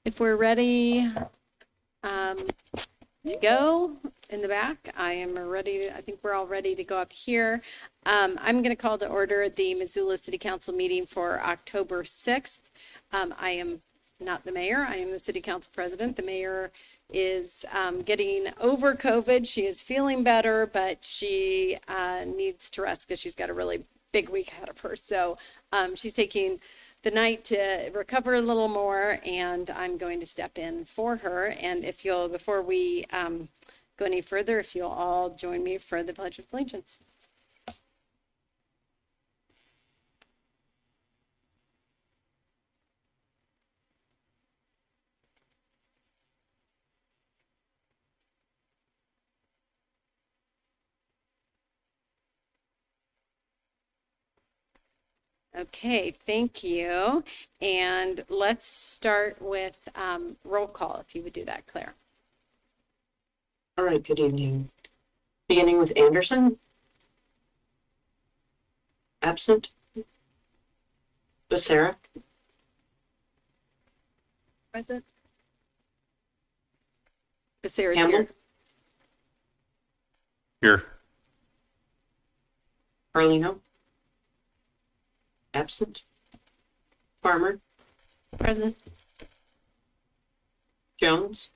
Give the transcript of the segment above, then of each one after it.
If we're ready to go in the back, I am ready. I think we're all ready to go up here. I'm going to call to order the Missoula City Council meeting for October 6th. I am not the mayor. I am the City Council President. The mayor is getting over COVID. She is feeling better, but she needs to rest because she's got a really big week ahead of her. So she's taking the night to recover a little more, and I'm going to step in for her. And if you'll, before we go any further, if you'll all join me for the Pledge of Allegiance. Okay, thank you. And let's start with roll call, if you would do that, Claire. All right, good evening. Beginning with Anderson. Absent. Becerra. Present. Becerra's Campbell. here. Here. Carlino. Absent. Farmer. Present. Jones.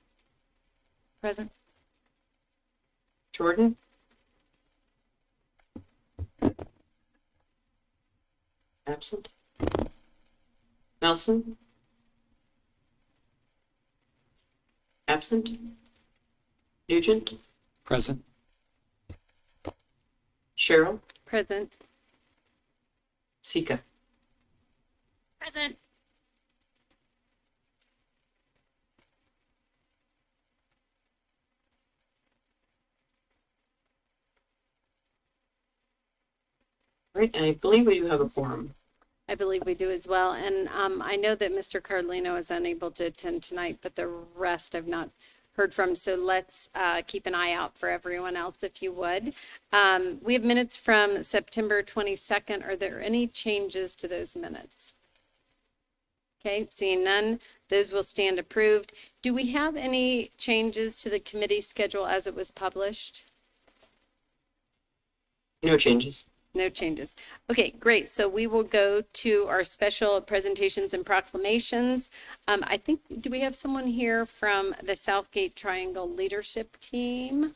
Present. Jordan. Absent. Nelson. Absent. Nugent. Present. Cheryl. Present. Sika. Present. Right, and I believe we do have a forum. I believe we do as well. And I know that Mr. Carlino is unable to attend tonight, but the rest I've not heard from. So let's keep an eye out for everyone else, if you would. We have minutes from September 22nd. Are there any changes to those minutes? Okay, seeing none, those will stand approved. Do we have any changes to the committee schedule as it was published? No changes. No changes. Okay, great. So we will go to our special presentations and proclamations. I think, do we have someone here from the Southgate Triangle Leadership Team?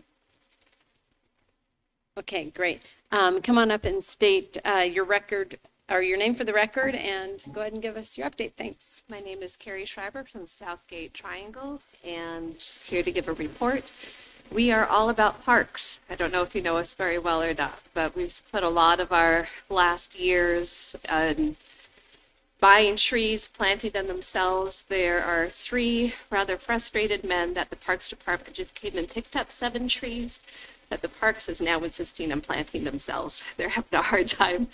Okay, great. Come on up and state your record or your name for the record and go ahead and give us your update. Thanks. My name is Carrie Schreiber from Southgate Triangle and here to give a report. We are all about parks. I don't know if you know us very well or not, but we've put a lot of our last years in buying trees, planting them themselves. There are 3 rather frustrated men that the Parks Department just came and picked up 7 trees that the Parks is now insisting on planting themselves. They're having a hard time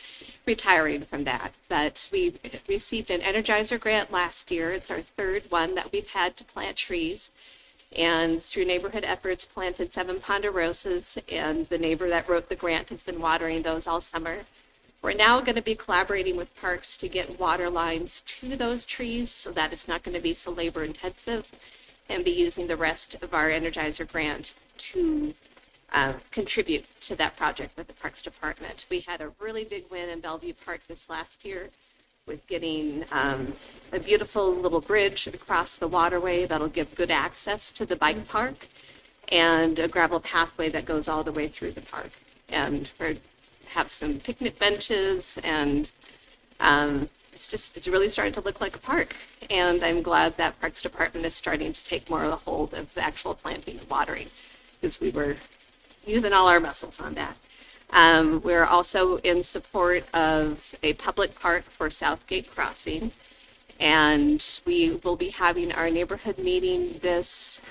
retiring from that. But we received an Energizer grant last year. It's our 3rd one that we've had to plant trees. And through neighborhood efforts, planted 7 ponderosas, and the neighbor that wrote the grant has been watering those all summer. We're now going to be collaborating with parks to get water lines to those trees so that it's not going to be so labor intensive, and be using the rest of our Energizer grant to contribute to that project with the Parks Department. We had a really big win in Bellevue Park this last year with getting a beautiful little bridge across the waterway that'll give good access to the bike park, and a gravel pathway that goes all the way through the park. And we have some picnic benches, and it's really starting to look like a park. And I'm glad that Parks Department is starting to take more of a hold of the actual planting and watering, because we were using all our muscles on that. We're also in support of a public park for Southgate Crossing, and we will be having our neighborhood meeting this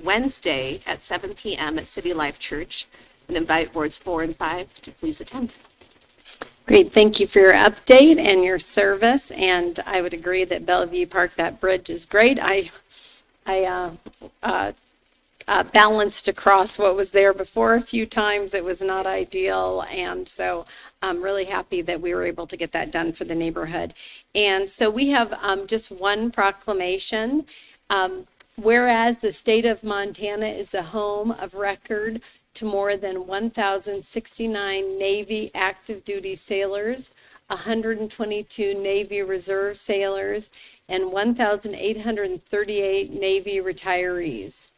Wednesday at 7 p.m. at City Life Church, and invite wards 4 and 5 to please attend. Great. Thank you for your update and your service. And I would agree that Bellevue Park, that bridge is great. I balanced across what was there before a few times. It was not ideal. And so I'm really happy that we were able to get that done for the neighborhood. And so we have just one proclamation. Whereas the state of Montana is the home of record to more than 1,069 Navy active duty sailors, 122 Navy Reserve sailors, and 1,838 Navy retirees.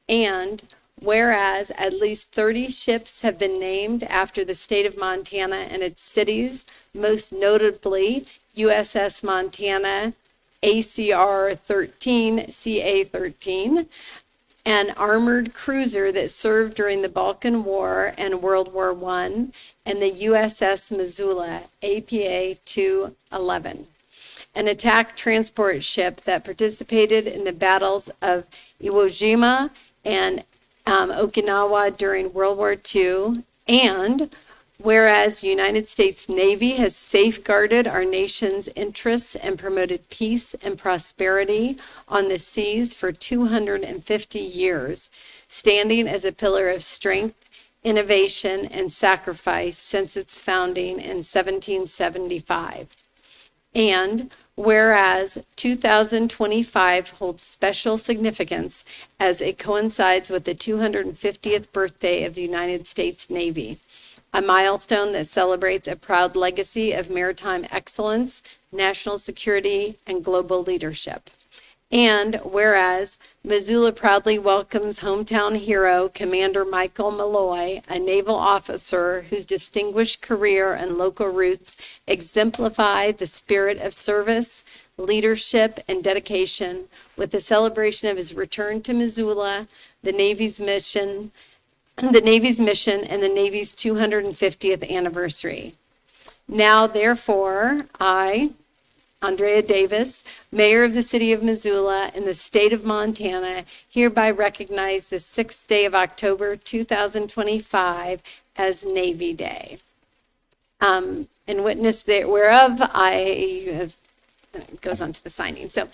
And whereas at least 30 ships have been named after the state of Montana and its cities, most notably USS Montana, ACR 13, CA 13, an armored cruiser that served during the Balkan War and World War I, and the USS Missoula, APA 211, an attack transport ship that participated in the battles of Iwo Jima and Okinawa during World War II, and whereas the United States Navy has safeguarded our nation's interests and promoted peace and prosperity on the seas for 250 years, standing as a pillar of strength, innovation, and sacrifice since its founding in 1775. And whereas 2025 holds special significance as it coincides with the 250th birthday of the United States Navy, a milestone that celebrates a proud legacy of maritime excellence, national security, and global leadership. And whereas Missoula proudly welcomes hometown hero Commander Michael Malloy, a naval officer whose distinguished career and local roots exemplify the spirit of service, leadership, and dedication, with the celebration of his return to Missoula, the Navy's mission, and the Navy's 250th anniversary. Now, therefore, I, Andrea Davis, Mayor of the City of Missoula in the state of Montana, hereby recognize the 6th day of October 2025 as Navy Day. In witness whereof I have, it goes on to the signing. So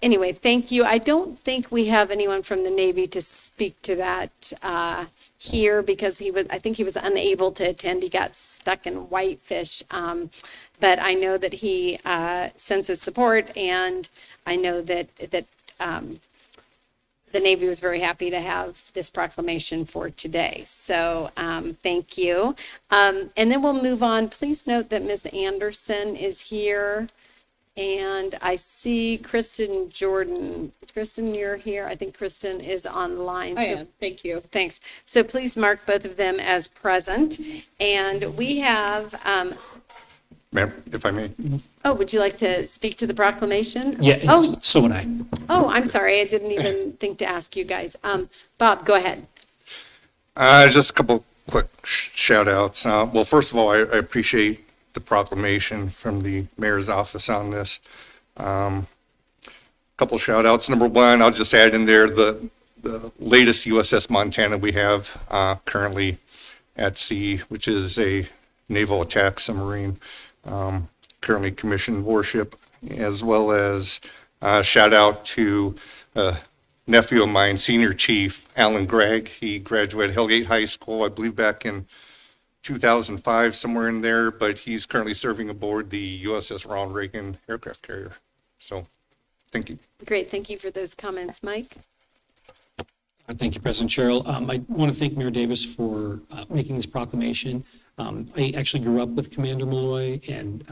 anyway, thank you. I don't think we have anyone from the Navy to speak to that here because I think he was unable to attend. He got stuck in Whitefish. But I know that he sends his support, and I know that the Navy was very happy to have this proclamation for today. So thank you. And then we'll move on. Please note that Ms. Anderson is here, and I see Kristen Jordan. Kristen, you're here. I think Kristen is online. I am. Thank you. Thanks. So please mark both of them as present. And we have... Ma'am, if I may. Oh, would you like to speak to the proclamation? Yeah, Oh, so would I. I'm sorry. I didn't even think to ask you guys. Bob, go ahead. Just a couple quick shout outs. Well, first of all, I appreciate the proclamation from the mayor's office on this. Couple shout outs. Number one, I'll just add in there the latest USS Montana we have currently at sea, which is a naval attack submarine. Currently commissioned warship, as well as shout out to a nephew of mine, Senior Chief Alan Gregg. He graduated Hellgate High School, I believe back in 2005, somewhere in there, but he's currently serving aboard the USS Ronald Reagan aircraft carrier. So, thank you. Great. Thank you for those comments. Mike? Thank you, President Cheryl. I want to thank Mayor Davis for making this proclamation. I actually grew up with Commander Malloy, and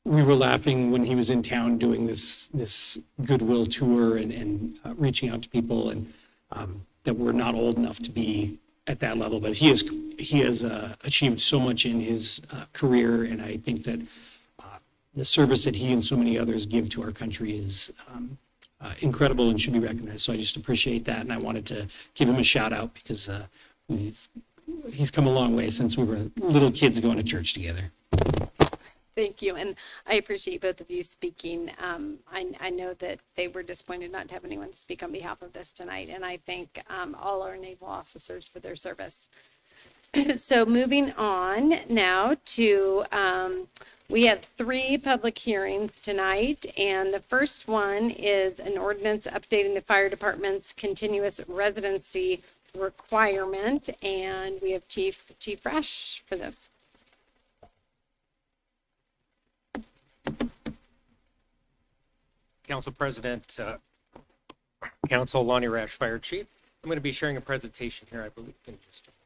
we were laughing when he was in town doing this goodwill tour and reaching out to people and that were not old enough to be at that level. But he has achieved so much in his career, and I think that the service that he and so many others give to our country is incredible and should be recognized. So I just appreciate that, and I wanted to give him a shout out because he's come a long way since we were little kids going to church together. Thank you. And I appreciate both of you speaking. I know that they were disappointed not to have anyone to speak on behalf of this tonight, and I thank all our naval officers for their service. So moving on now to, we have 3 public hearings tonight, and the first one is an ordinance updating the fire department's continuous residency requirement, and we have Chief Rash for this. Council President, Council Lonnie Rash, Fire Chief. I'm going to be sharing a presentation here, I believe, in just a moment.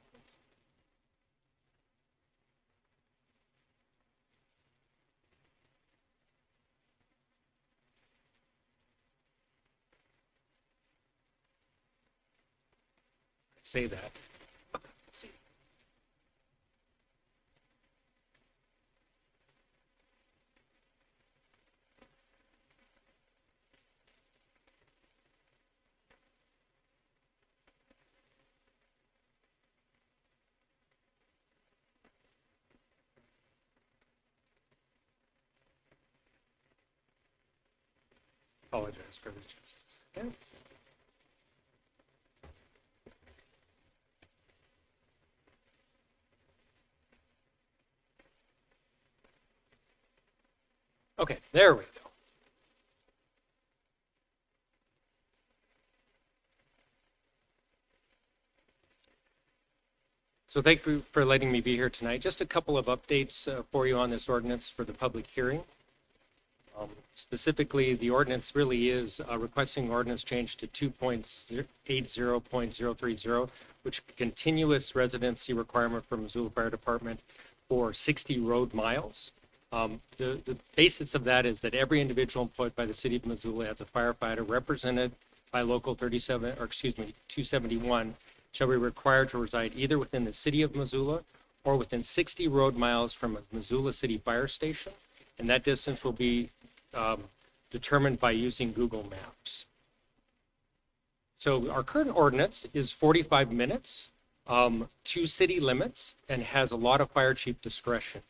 Say that. Let's see. Apologize for this. Just a second. Okay, there we go. So thank you for letting me be here tonight. Just a couple of updates for you on this ordinance for the public hearing. Specifically, the ordinance really is requesting ordinance change to 2.80.030, which continuous residency requirement for Missoula Fire Department for 60 road miles. The basis of that is that every individual employed by the city of Missoula as a firefighter represented by local 271 shall be required to reside either within the city of Missoula or within 60 road miles from a Missoula City fire station. And that distance will be determined by using Google Maps. So our current ordinance is 45 minutes to city limits and has a lot of fire chief discretion.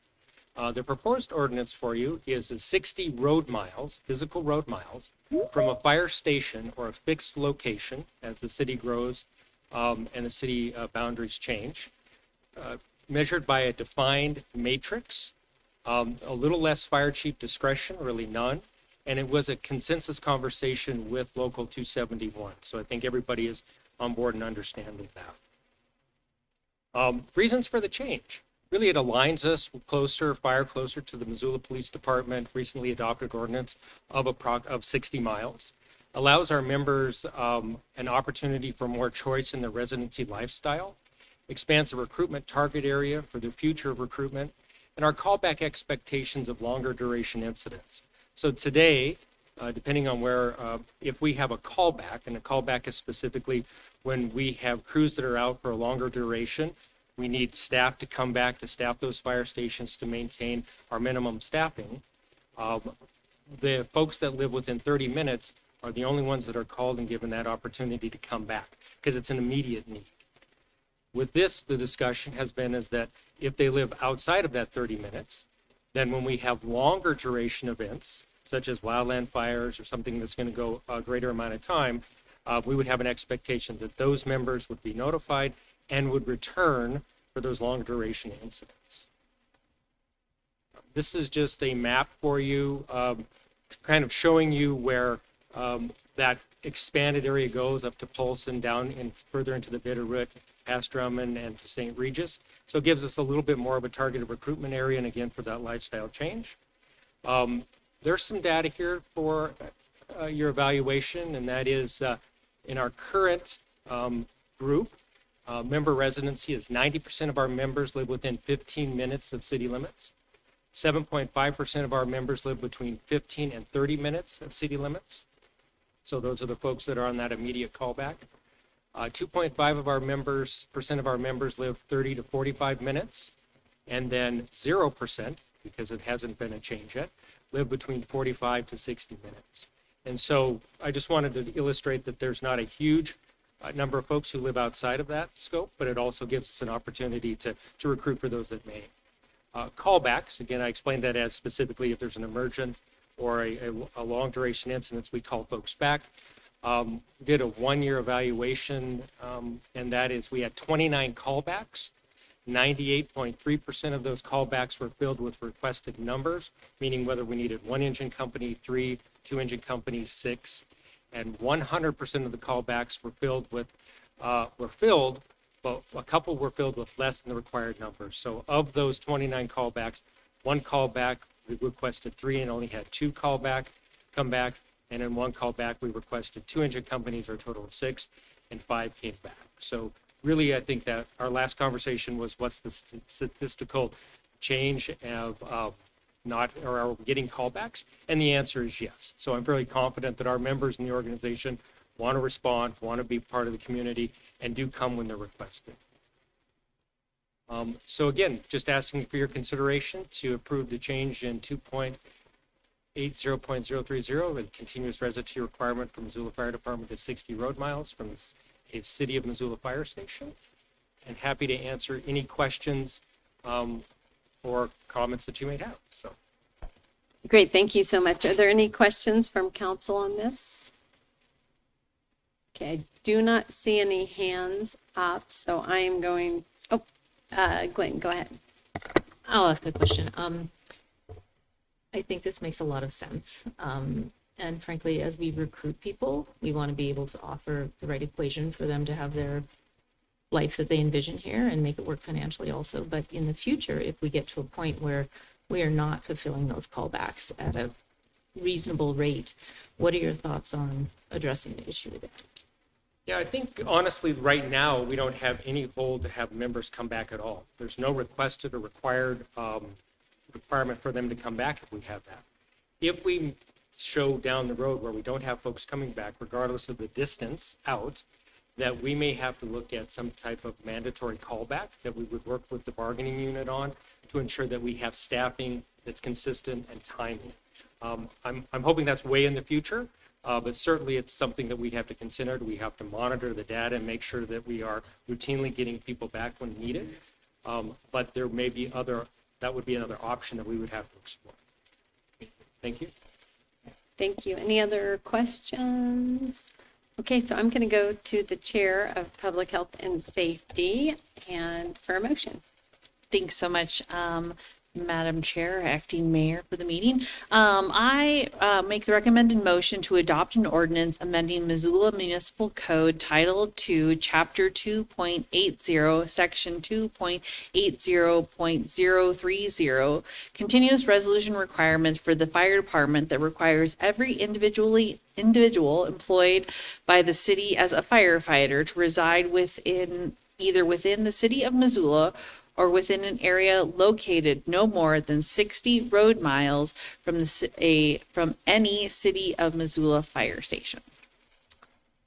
The proposed ordinance for you is a 60 road miles, physical road miles, from a fire station or a fixed location as the city grows and the city boundaries change, measured by a defined matrix, a little less fire chief discretion, really none, and it was a consensus conversation with Local 271. So I think everybody is on board and understanding that. Reasons for the change. Really, it aligns us closer to the Missoula Police Department recently adopted ordinance of 60 miles. Allows our members an opportunity for more choice in their residency lifestyle. Expands the recruitment target area for the future of recruitment, and our callback expectations of longer duration incidents. So today, depending on where, if we have a callback, and a callback is specifically when we have crews that are out for a longer duration, we need staff to come back to staff those fire stations to maintain our minimum staffing. The folks that live within 30 minutes are the only ones that are called and given that opportunity to come back because it's an immediate need. With this, the discussion has been is that if they live outside of that 30 minutes, then when we have longer duration events, such as wildland fires or something that's going to go a greater amount of time, we would have an expectation that those members would be notified and would return for those long duration incidents. This is just a map for you, kind of showing you where that expanded area goes up to Polson, down and further into the Bitterroot, past Drummond, and to St. Regis. So it gives us a little bit more of a targeted recruitment area, and again, for that lifestyle change. There's some data here for your evaluation, and that is in our current group, member residency is 90% of our members live within 15 minutes of city limits. 7.5% of our members live between 15 and 30 minutes of city limits. So those are the folks that are on that immediate callback. 2.5% of our members live 30 to 45 minutes, and then 0%, because it hasn't been a change yet, live between 45 to 60 minutes. And so I just wanted to illustrate that there's not a huge number of folks who live outside of that scope, but it also gives us an opportunity to recruit for those that may. Callbacks, again, I explained that as specifically if there's an emergent or a long duration incidents, we call folks back. Did a 1-year evaluation, and that is we had 29 callbacks, 98.3% of those callbacks were filled with requested numbers, meaning whether we needed 1-engine company, 3, 2-engine companies, 6, and 100% of the callbacks were filled, but a couple were filled with less than the required number. So of those 29 callbacks, 1 callback, we requested 3 and only had 2 come back. And in 1 callback, we requested 2-engine companies, or a total of 6, and 5 came back. So really, I think that our last conversation was what's the statistical change of are we getting callbacks? And the answer is yes. So I'm very confident that our members in the organization want to respond, want to be part of the community, and do come when they're requested. So again, just asking for your consideration to approve the change in 2.80.030, the continuous residency requirement for Missoula Fire Department to 60 road miles from the City of Missoula Fire Station. And happy to answer any questions or comments that you may have. So. Great, thank you so much. Are there any questions from council on this? Okay, I do not see any hands up, so I am going, Gwen, go ahead. I'll ask a question. I think this makes a lot of sense. And frankly, as we recruit people, we want to be able to offer the right equation for them to have their life that they envision here and make it work financially also. But in the future, if we get to a point where we are not fulfilling those callbacks at a reasonable rate, what are your thoughts on addressing the issue there? Yeah, I think honestly, right now, we don't have any hold to have members come back at all. There's no requested or required requirement for them to come back if we have that. If we show down the road where we don't have folks coming back, regardless of the distance out, that we may have to look at some type of mandatory callback that we would work with the bargaining unit on to ensure that we have staffing that's consistent and timely. I'm hoping that's way in the future, but certainly it's something that we have to consider. We have to monitor the data and make sure that we are routinely getting people back when needed. But there may be that would be another option that we would have to explore. Thank you. Thank you. Any other questions? Okay, so I'm going to go to the Chair of Public Health and Safety and for a motion. Thanks so much, Madam Chair, Acting Mayor, for the meeting. I make the recommended motion to adopt an ordinance amending Missoula Municipal Code Title II, Chapter 2.80, Section 2.80.030, continuous resolution requirement for the fire department that requires every individual employed by the city as a firefighter to reside either within the city of Missoula or within an area located no more than 60 road miles from any City of Missoula fire station.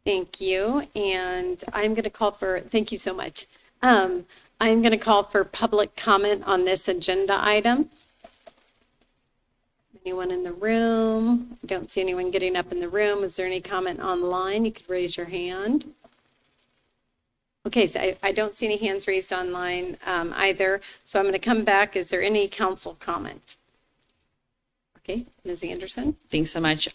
Thank you. And I'm going to call for, thank you so much. I'm going to call for public comment on this agenda item. Anyone in the room? I don't see anyone getting up in the room. Is there any comment online? You could raise your hand. Okay, so I don't see any hands raised online either. So I'm going to come back. Is there any council comment? Okay, Ms. Anderson. Thanks so much.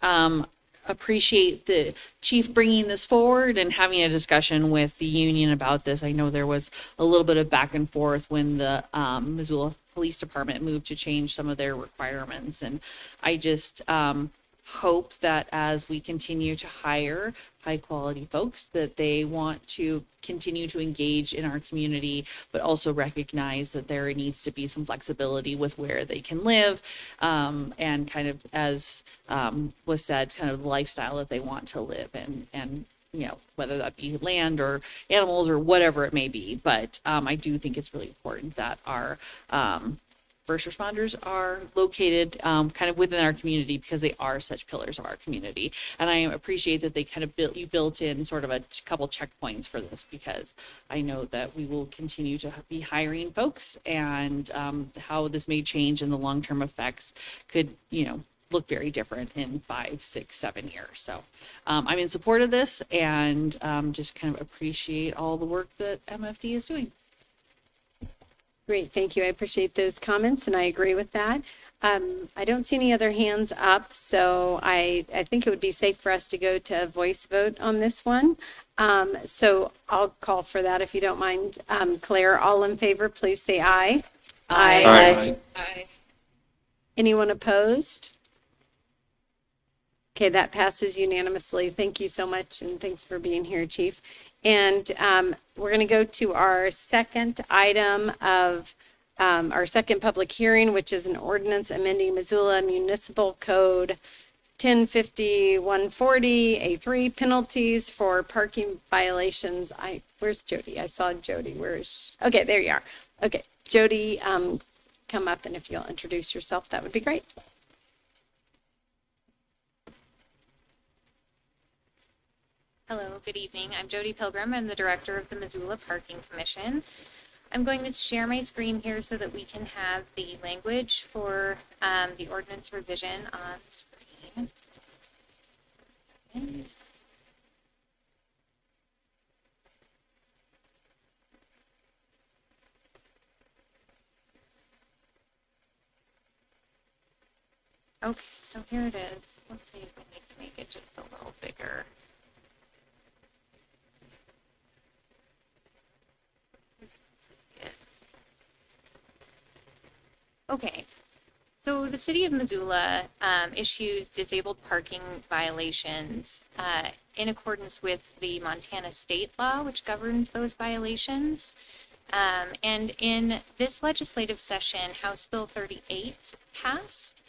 Appreciate the chief bringing this forward and having a discussion with the union about this. I know there was a little bit of back and forth when the Missoula Police Department moved to change some of their requirements. And I just hope that as we continue to hire high quality folks, that they want to continue to engage in our community, but also recognize that there needs to be some flexibility with where they can live, and kind of, as was said, kind of the lifestyle that they want to live in, and you know, whether that be land or animals or whatever it may be. But I do think it's really important that our first responders are located kind of within our community, because they are such pillars of our community. And I appreciate that they kind of built in sort of a couple checkpoints for this, because I know that we will continue to be hiring folks, and how this may change in the long-term effects could, you know, look very different in 5, 6, 7 years. So I'm in support of this, and just kind of appreciate all the work that MFD is doing. Great, thank you. I appreciate those comments and I agree with that. I don't see any other hands up, so I think it would be safe for us to go to a voice vote on this one. So I'll call for that if you don't mind. Claire, all in favor, please say aye. Aye. Anyone opposed? Okay, that passes unanimously. Thank you so much, and thanks for being here, Chief. And we're going to go to our second item of our second public hearing, which is an ordinance amending Missoula Municipal Code 1050-140 A3 penalties for parking violations. Where's Jody? I saw Jody. Okay, there you are. Okay, Jody, come up, and if you'll introduce yourself, that would be great. Hello, good evening. I'm Jody Pilgrim. I'm the director of the Missoula Parking Commission. I'm going to share my screen here so that we can have the language for the ordinance revision on screen. Okay, so here it is. Let's see if we need to make it just a little bigger. Okay, so the city of Missoula issues disabled parking violations in accordance with the Montana state law, which governs those violations. And in this legislative session, House Bill 38 passed,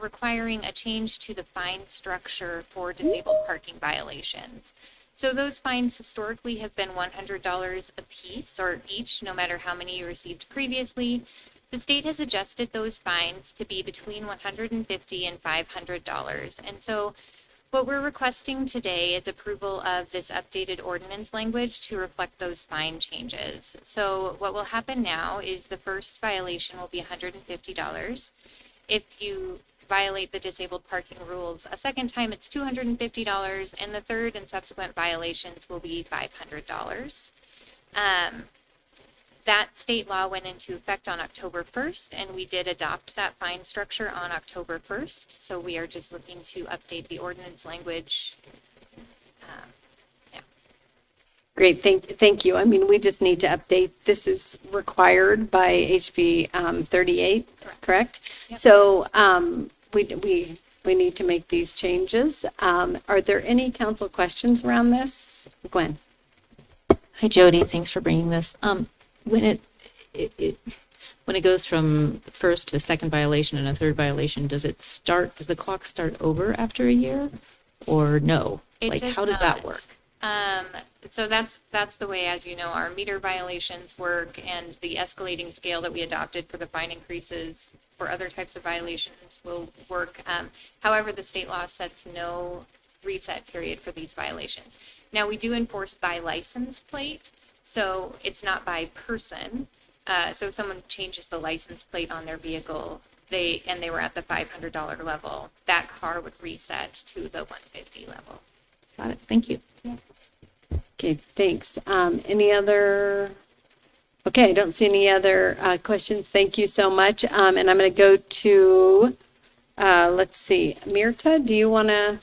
requiring a change to the fine structure for disabled parking violations. So those fines historically have been $100 a piece or each, no matter how many you received previously. The state has adjusted those fines to be between $150 and $500. And so what we're requesting today is approval of this updated ordinance language to reflect those fine changes. So what will happen now is the first violation will be $150. If you violate the disabled parking rules a second time, it's $250, and the third and subsequent violations will be $500. That state law went into effect on October 1st, and we did adopt that fine structure on October 1st. So we are just looking to update the ordinance language. Great, thank you. I mean, we just need to update. This is required by HB 38, correct? Yep. So we need to make these changes. Are there any council questions around this? Gwen? Hi, Jody. Thanks for bringing this. When it goes from first to a second violation and a third violation, does the clock start over after a year or no? How does that work? So that's the way, as you know, our meter violations work, and the escalating scale that we adopted for the fine increases for other types of violations will work. However, the state law sets no reset period for these violations. Now, we do enforce by license plate, so it's not by person. So if someone changes the license plate on their vehicle, they were at the $500 level, that car would reset to the $150 level. Got it. Thank you. Okay, thanks. Any other? Okay, I don't see any other questions. Thank you so much. And I'm going to go to, let's see, Mirta, do you want to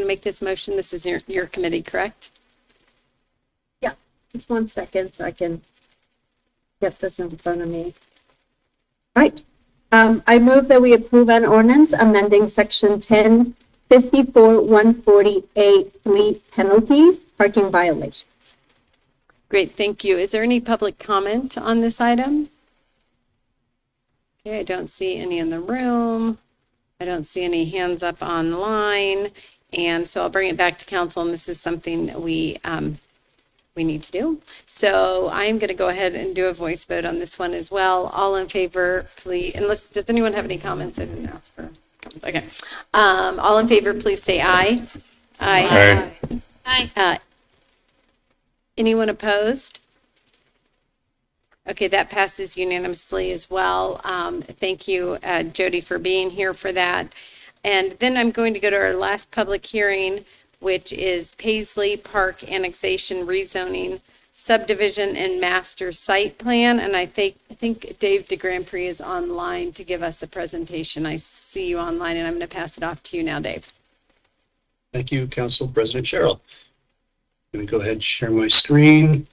make this motion? This is your committee, correct? Yeah, just 1 second so I can get this in front of me. All right. I move that we approve an ordinance amending section 1054-140A3 penalties, parking violations. Great, thank you. Is there any public comment on this item? Okay, I don't see any in the room. I don't see any hands up online. And so I'll bring it back to council, and this is something that we need to do. So I'm going to go ahead and do a voice vote on this one as well. All in favor, please, does anyone have any comments? I didn't ask for comments. Okay. All in favor, please say aye. Aye. Aye. Anyone opposed? Okay, that passes unanimously as well. Thank you, Jody, for being here for that. And then I'm going to go to our last public hearing, which is Paisley Park Annexation Rezoning subdivision and master site plan. And I think Dave DeGrandpré is online to give us a presentation. I see you online, and I'm going to pass it off to you now, Dave. Thank you, Council President Cheryl. Let me go ahead and share my screen.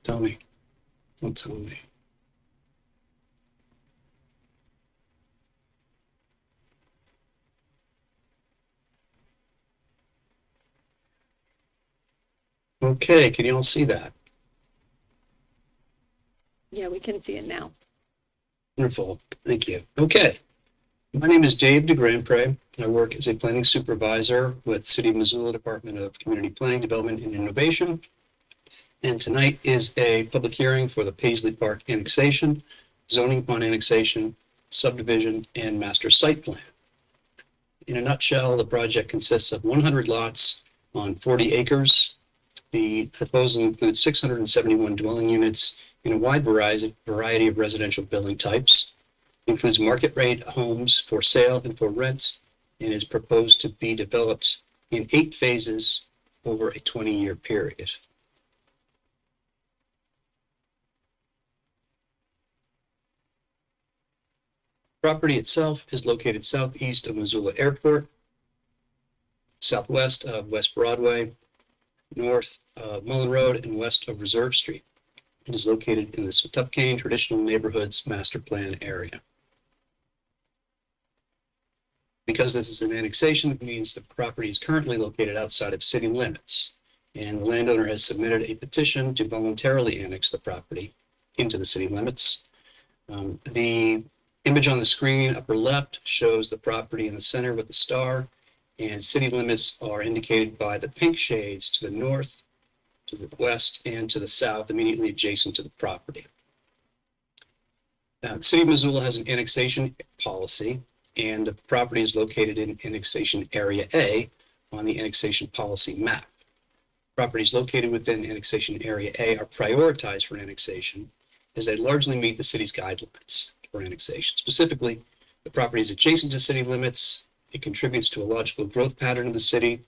Tell me. Don't tell me. Okay, can you all see that? Yeah, we can see it now. Wonderful, thank you. Okay, my name is Dave DeGrandpré. I work as a planning supervisor with City of Missoula Department of Community Planning, Development, and Innovation. And tonight is a public hearing for the Paisley Park Annexation, zoning upon annexation, subdivision, and master site plan. In a nutshell, the project consists of 100 lots on 40 acres. The proposal includes 671 dwelling units in a wide variety of residential building types. It includes market rate homes for sale and for rent, and is proposed to be developed in 8 phases over a 20-year period. Property itself is located southeast of Missoula Airport, southwest of West Broadway, north of Mullen Road, and west of Reserve Street. It is located in the Subdivision Traditional Neighborhoods Master Plan area. Because this is an annexation, it means the property is currently located outside of city limits, and the landowner has submitted a petition to voluntarily annex the property into the city limits. The image on the screen, upper left, shows the property in the center with the star, and city limits are indicated by the pink shades to the north, to the west, and to the south, immediately adjacent to the property. The City of Missoula has an annexation policy, and the property is located in Annexation Area A on the annexation policy map. Properties located within Annexation Area A are prioritized for annexation, as they largely meet the city's guidelines for annexation. Specifically, the property is adjacent to city limits, it contributes to a logical growth pattern of the city,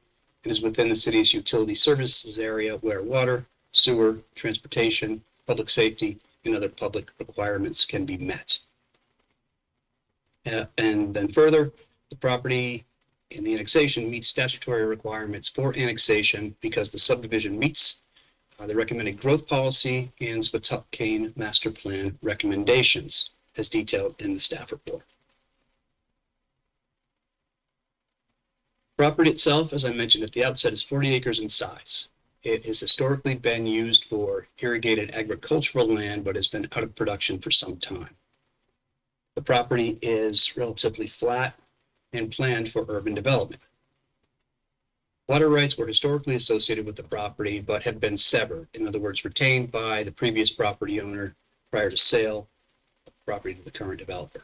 it is within the city's utility services area where water, sewer, transportation, public safety, and other public requirements can be met. And then further, the property in the annexation meets statutory requirements for annexation because the subdivision meets the recommended growth policy and Subdivision master plan recommendations as detailed in the staff report. Property itself, as I mentioned at the outset, is 40 acres in size. It has historically been used for irrigated agricultural land, but has been out of production for some time. The property is relatively flat and planned for urban development. Water rights were historically associated with the property, but have been severed, in other words, retained by the previous property owner prior to sale of the property to the current developer.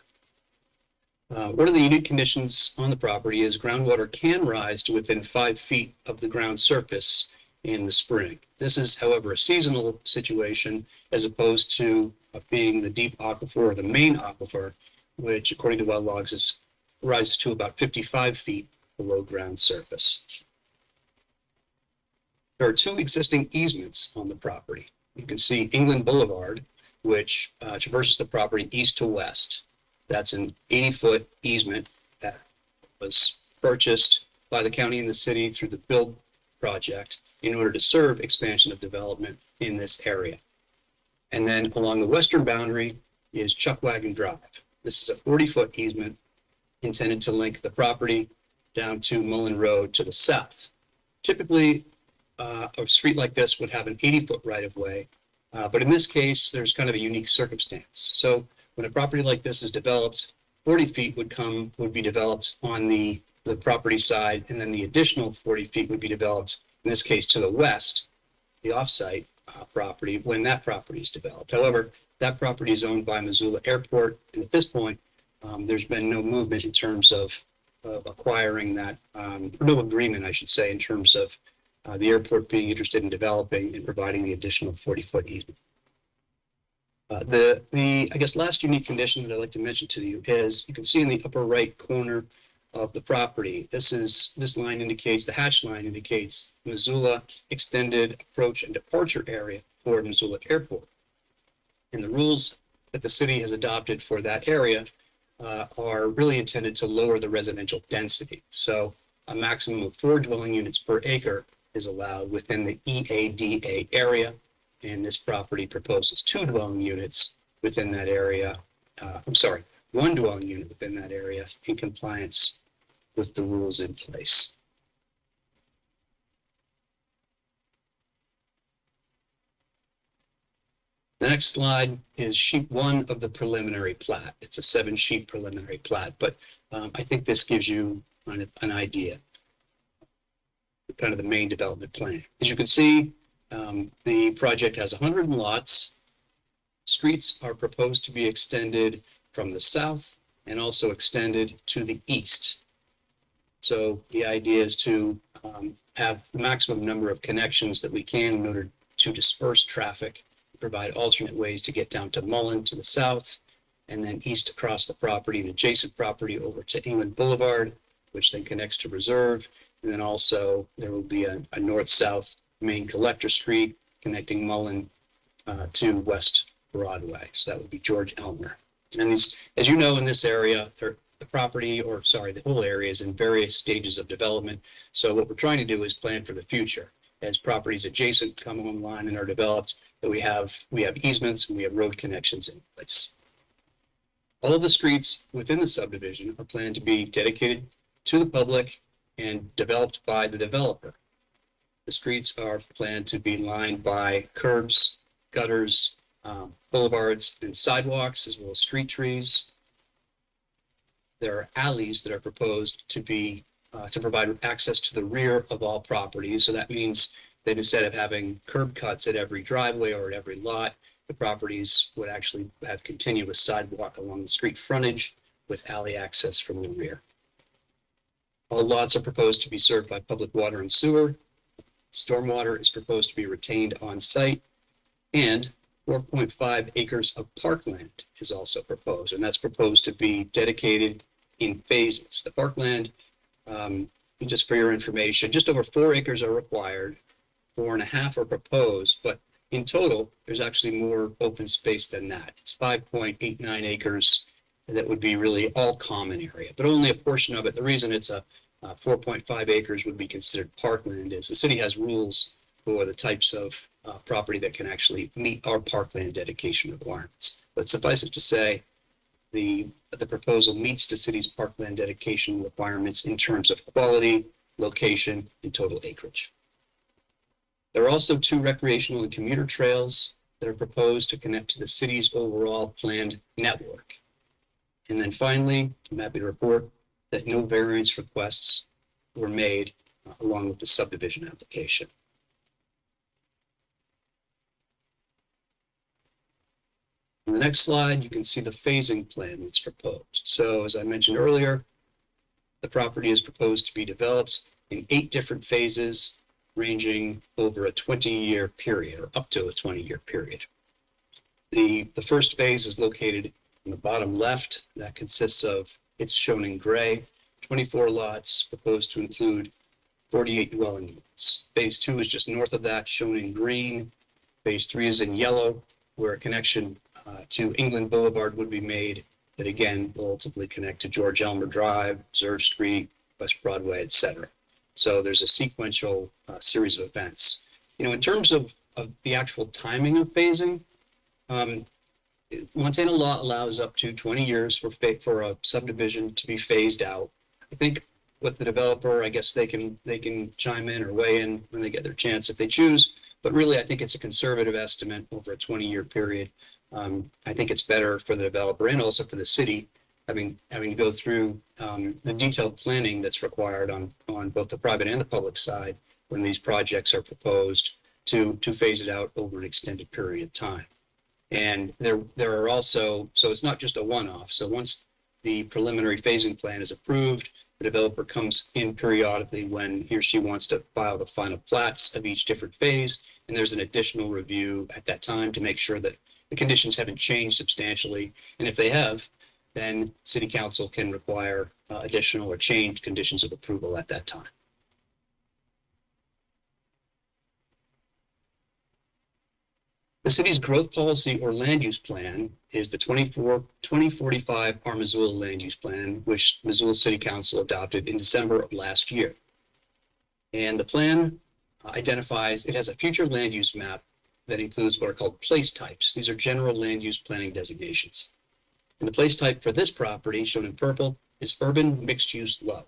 One of the unique conditions on the property is groundwater can rise to within 5 feet of the ground surface in the spring. This is, however, a seasonal situation as opposed to being the deep aquifer or the main aquifer, which according to well logs rises to about 55 feet below ground surface. There are 2 existing easements on the property. You can see England Boulevard, which traverses the property east to west. That's an 80-foot easement that was purchased by the county and the city through the build project in order to serve expansion of development in this area. And then along the western boundary is Chuckwagon Drive. This is a 40-foot easement intended to link the property down to Mullen Road to the south. Typically, a street like this would have an 80-foot right-of-way, but in this case, there's kind of a unique circumstance. So when a property like this is developed, 40 feet would be developed on the property side, and then the additional 40 feet would be developed, in this case, to the west, the offsite property, when that property is developed. However, that property is owned by Missoula Airport, and at this point, there's been no movement in terms of acquiring that, or no agreement, I should say, in terms of the airport being interested in developing and providing the additional 40-foot easement. I guess, last unique condition that I'd like to mention to you is, you can see in the upper right corner of the property, this line indicates, the hatch line indicates Missoula Extended Approach and Departure Area for Missoula Airport. And the rules that the city has adopted for that area are really intended to lower the residential density. So a maximum of 4 dwelling units per acre is allowed within the EADA area. And this property proposes 2 dwelling units within that area. 1 dwelling unit within that area in compliance with the rules in place. The next slide is sheet 1 of the preliminary plat. It's a 7-sheet preliminary plat, but I think this gives you an idea, kind of the main development plan. As you can see, the project has 100 lots. Streets are proposed to be extended from the south and also extended to the east. So the idea is to have the maximum number of connections that we can in order to disperse traffic, provide alternate ways to get down to Mullen to the south, and then east across the property and adjacent property over to England Boulevard, which then connects to Reserve. And then also there will be a north-south main collector street connecting Mullen to West Broadway. So that would be George Elmer. And these, as you know, in this area, the property, or sorry, the whole area is in various stages of development. So what we're trying to do is plan for the future. As properties adjacent come online and are developed, that we have easements and we have road connections in place. All of the streets within the subdivision are planned to be dedicated to the public and developed by the developer. The streets are planned to be lined by curbs, gutters, boulevards, and sidewalks, as well as street trees. There are alleys that are proposed to be to provide access to the rear of all properties. So that means that instead of having curb cuts at every driveway or at every lot, the properties would actually have continuous sidewalk along the street frontage with alley access from the rear. All lots are proposed to be served by public water and sewer. Stormwater is proposed to be retained on site, and 4.5 acres of parkland is also proposed, and that's proposed to be dedicated in phases. The parkland, just for your information, just over 4 acres are required, 4.5 are proposed, but in total, there's actually more open space than that. It's 5.89 acres that would be really all common area, but only a portion of it. The reason it's a 4.5 acres would be considered parkland is the city has rules for the types of property that can actually meet our parkland dedication requirements. But suffice it to say, the proposal meets the city's parkland dedication requirements in terms of quality, location, and total acreage. There are also 2 recreational and commuter trails that are proposed to connect to the city's overall planned network. And then finally, I'm happy to report that no variance requests were made along with the subdivision application. On the next slide, you can see the phasing plan that's proposed. So as I mentioned earlier, the property is proposed to be developed in 8 different phases, ranging over a 20-year period, or up to a 20-year period. The first phase is located in the bottom left. That consists of, it's shown in gray, 24 lots proposed to include 48 dwelling units. Phase 2 is just north of that, shown in green. Phase 3 is in yellow, where a connection to England Boulevard would be made that again will ultimately connect to George Elmer Drive, Reserve Street, West Broadway, etc. So there's a sequential series of events. You know, in terms of the actual timing of phasing, Montana law allows up to 20 years for a subdivision to be phased out. I think with the developer, I guess they can chime in or weigh in when they get their chance if they choose. But really, I think it's a conservative estimate over a 20-year period. I think it's better for the developer and also for the city having to go through the detailed planning that's required on both the private and the public side when these projects are proposed to phase it out over an extended period of time. And there are also, so it's not just a one-off. So once the preliminary phasing plan is approved, the developer comes in periodically when he or she wants to file the final plats of each different phase. And there's an additional review at that time to make sure that the conditions haven't changed substantially. And if they have, then city council can require additional or changed conditions of approval at that time. The city's growth policy or land use plan is the 2045 Our Missoula Land Use Plan, which Missoula City Council adopted in December of last year. And the plan identifies, it has a future land use map that includes what are called place types. These are general land use planning designations. And the place type for this property, shown in purple, is urban mixed use low.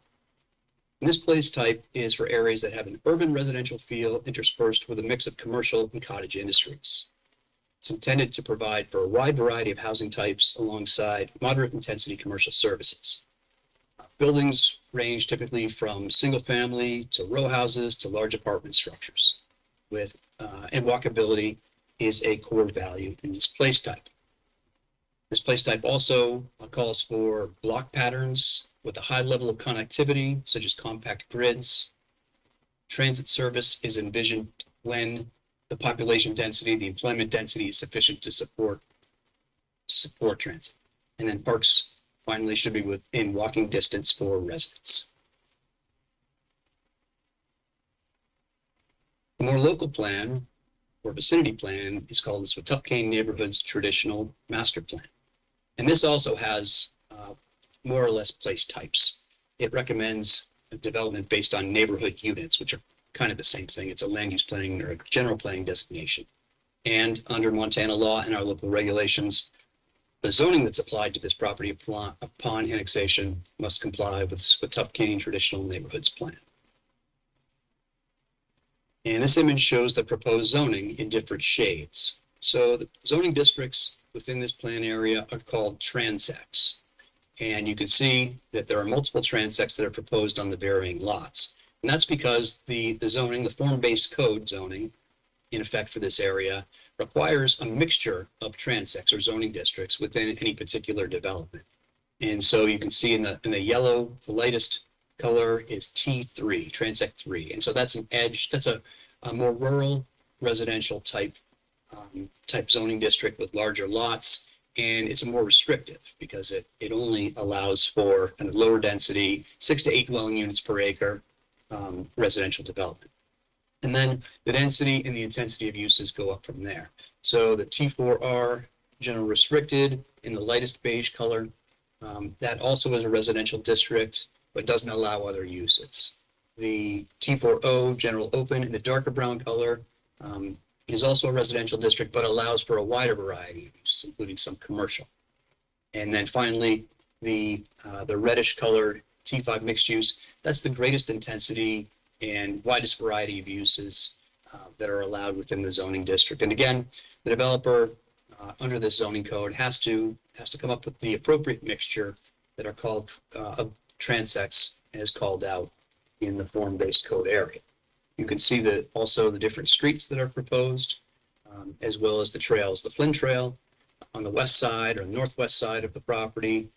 And this place type is for areas that have an urban residential feel interspersed with a mix of commercial and cottage industries. It's intended to provide for a wide variety of housing types alongside moderate intensity commercial services. Buildings range typically from single family to row houses to large apartment structures and walkability is a core value in this place type. This place type also calls for block patterns with a high level of connectivity, such as compact grids. Transit service is envisioned when the population density, the employment density is sufficient to support transit. And then parks finally should be within walking distance for residents. The more local plan or vicinity plan is called the Swatup-Kane Neighborhoods Traditional Master Plan. And this also has more or less place types. It recommends a development based on neighborhood units, which are kind of the same thing. It's a land use planning or a general planning designation. And under Montana law and our local regulations, the zoning that's applied to this property upon annexation must comply with Swatup-Kane Traditional Neighborhoods Plan. And this image shows the proposed zoning in different shades. So the zoning districts within this plan area are called transects. And you can see that there are multiple transects that are proposed on the varying lots. And that's because the zoning, the form-based code zoning in effect for this area requires a mixture of transects or zoning districts within any particular development. And so you can see in the yellow, the lightest color is T3, transect 3. And so that's an edge, that's a more rural residential type zoning district with larger lots. And it's more restrictive because it only allows for kind of lower density, 6 to 8 dwelling units per acre residential development. And then the density and the intensity of uses go up from there. So the T4R, general restricted in the lightest beige color, that also is a residential district, but doesn't allow other uses. The T4O, general open in the darker brown color, is also a residential district, but allows for a wider variety of uses, including some commercial. And then finally, the reddish colored T5 mixed use, that's the greatest intensity and widest variety of uses that are allowed within the zoning district. And again, the developer under this zoning code has to come up with the appropriate mixture that are called of transects as called out in the form-based code area. You can see that also the different streets that are proposed, as well as the trails. The Flynn Trail on the west side or northwest side of the property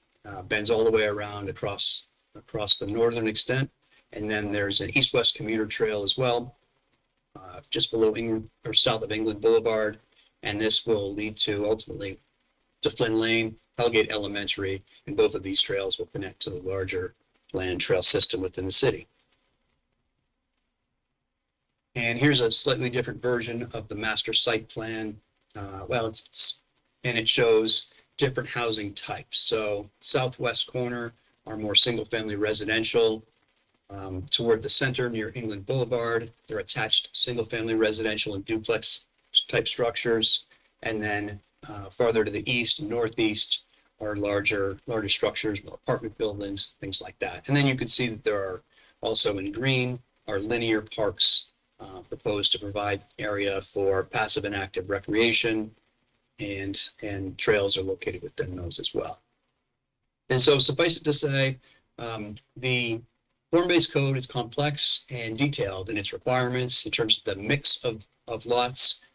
bends all the way around across the northern extent. And then there's an east-west commuter trail as well, just below or south of England Boulevard. And this will lead to ultimately to Flynn Lane, Hellgate Elementary, and both of these trails will connect to the larger land trail system within the city. And here's a slightly different version of the master site plan. And it shows different housing types. So southwest corner are more single-family residential. Toward the center near England Boulevard, they're attached single-family residential and duplex type structures. And then farther to the east and northeast are larger structures, more apartment buildings, things like that. And then you can see that there are also in green are linear parks proposed to provide area for passive and active recreation, and trails are located within those as well. And so suffice it to say, the form-based code is complex and detailed in its requirements in terms of the mix of lots,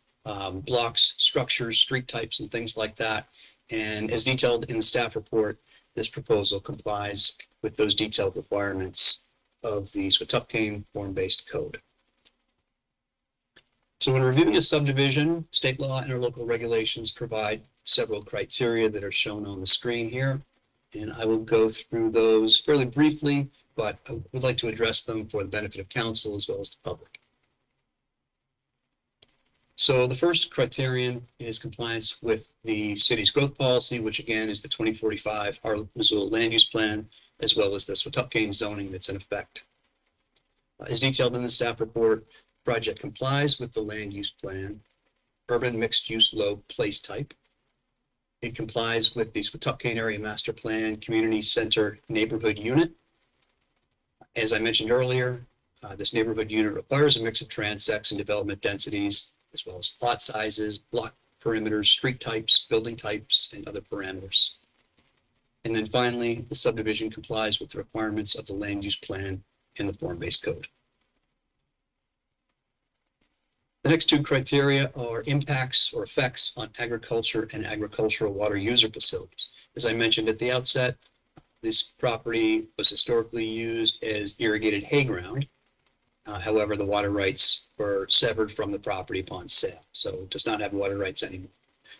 blocks, structures, street types, and things like that. And as detailed in the staff report, this proposal complies with those detailed requirements of the Swatup-Kane form-based code. So in reviewing a subdivision, state law and our local regulations provide several criteria that are shown on the screen here. And I will go through those fairly briefly, but I would like to address them for the benefit of council as well as the public. So the first criterion is compliance with the city's growth policy, which again is the 2045 Missoula Land Use Plan, as well as the Swatup zoning that's in effect. As detailed in the staff report, project complies with the land use plan, urban mixed use low place type. It complies with the Swatup area master plan, community center neighborhood unit. As I mentioned earlier, this neighborhood unit requires a mix of transects and development densities, as well as lot sizes, block perimeters, street types, building types, and other parameters. And then finally, the subdivision complies with the requirements of the land use plan and the form-based code. The next two criteria are impacts or effects on agriculture and agricultural water user facilities. As I mentioned at the outset, this property was historically used as irrigated hay ground. However, the water rights were severed from the property upon sale, so it does not have water rights anymore.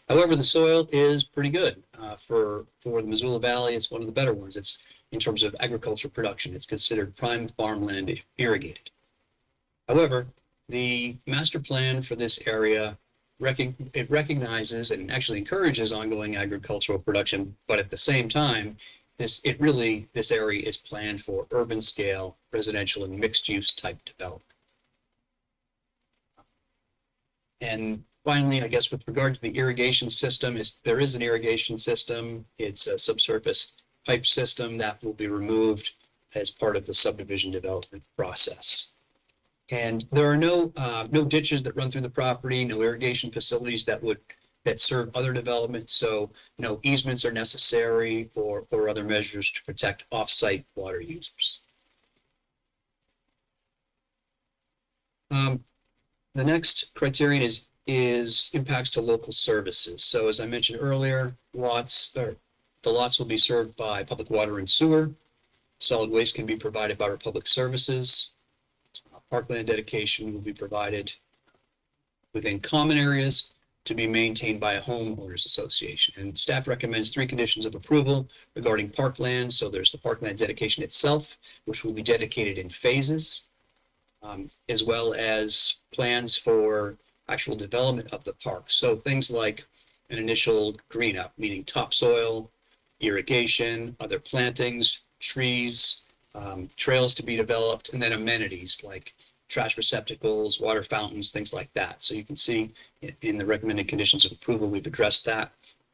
However, the soil is pretty good for the Missoula Valley. It's one of the better ones. It's in terms of agricultural production. It's considered prime farmland if irrigated. However, the master plan for this area, it recognizes and actually encourages ongoing agricultural production, but at the same time, this area is planned for urban scale, residential and mixed use type development. And finally, I guess with regard to the irrigation system, there is an irrigation system. It's a subsurface pipe system that will be removed as part of the subdivision development process. And there are no ditches that run through the property, no irrigation facilities that serve other development, so no easements are necessary or other measures to protect off-site water users. The next criterion is impacts to local services. So as I mentioned earlier, the lots will be served by public water and sewer. Solid waste can be provided by our public services. Parkland dedication will be provided within common areas to be maintained by a homeowners association. And staff recommends 3 conditions of approval regarding parkland. So there's the parkland dedication itself, which will be dedicated in phases, as well as plans for actual development of the park. So things like an initial green up, meaning topsoil, irrigation, other plantings, trees, trails to be developed, and then amenities like trash receptacles, water fountains, things like that. So you can see in the recommended conditions of approval, we've addressed that.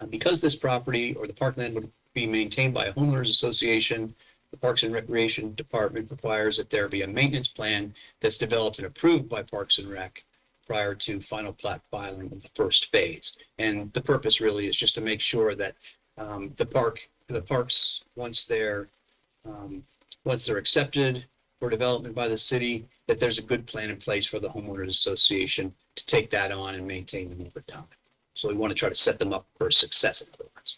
Because this property or the parkland would be maintained by a homeowners association, the Parks and Recreation Department requires that there be a maintenance plan that's developed and approved by Parks and Rec prior to final plat filing of the first phase. And the purpose really is just to make sure that the parks, once they're accepted for development by the city, that there's a good plan in place for the homeowners association to take that on and maintain them over time. So we want to try to set them up for success, in other words.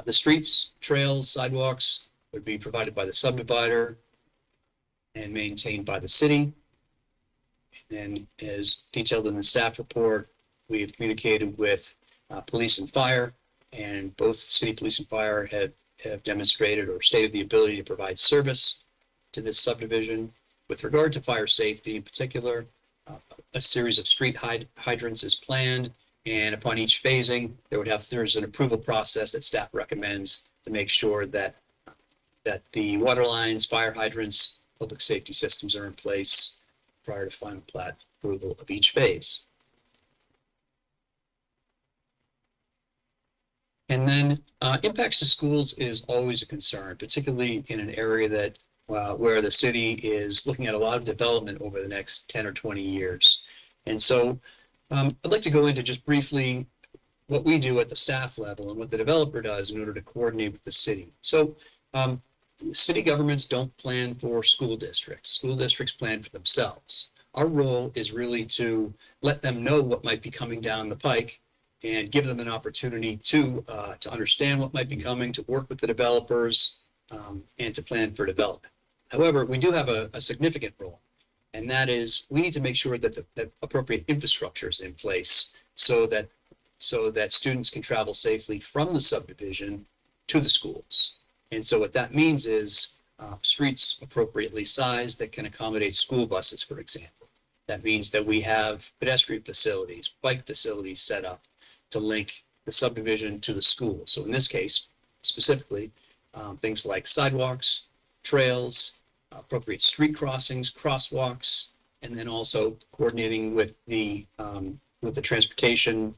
The streets, trails, sidewalks would be provided by the subdivider and maintained by the city. And as detailed in the staff report, we have communicated with police and fire, and both city police and fire have demonstrated or stated the ability to provide service to this subdivision. With regard to fire safety in particular, a series of street hydrants is planned, and upon each phasing, there's an approval process that staff recommends to make sure that the water lines, fire hydrants, public safety systems are in place prior to final plat approval of each phase. And then impacts to schools is always a concern, particularly in an area that where the city is looking at a lot of development over the next 10 or 20 years. And so I'd like to go into just briefly what we do at the staff level and what the developer does in order to coordinate with the city. So city governments don't plan for school districts. School districts plan for themselves. Our role is really to let them know what might be coming down the pike and give them an opportunity to understand what might be coming, to work with the developers, and to plan for development. However, we do have a significant role, And that is, we need to make sure that the appropriate infrastructure is in place so that students can travel safely from the subdivision to the schools. And so what that means is streets appropriately sized that can accommodate school buses, for example. That means that we have pedestrian facilities, bike facilities set up to link the subdivision to the school. So in this case, specifically, things like sidewalks, trails, appropriate street crossings, crosswalks, and then also coordinating with the transportation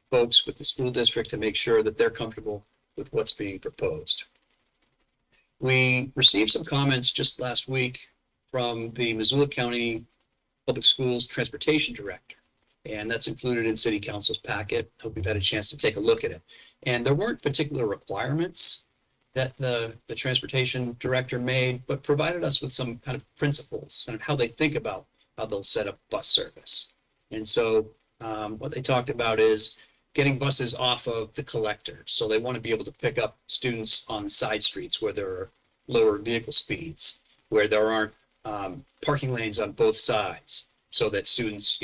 folks, with the school district to make sure that they're comfortable with what's being proposed. We received some comments just last week from the Missoula County Public Schools Transportation Director, and that's included in City Council's packet. Hope you've had a chance to take a look at it. And there weren't particular requirements that the Transportation Director made, but provided us with some kind of principles, kind of how they think about how they'll set up bus service. And so what they talked about is getting buses off of the collector. So they want to be able to pick up students on side streets where there are lower vehicle speeds, where there aren't parking lanes on both sides, so that students,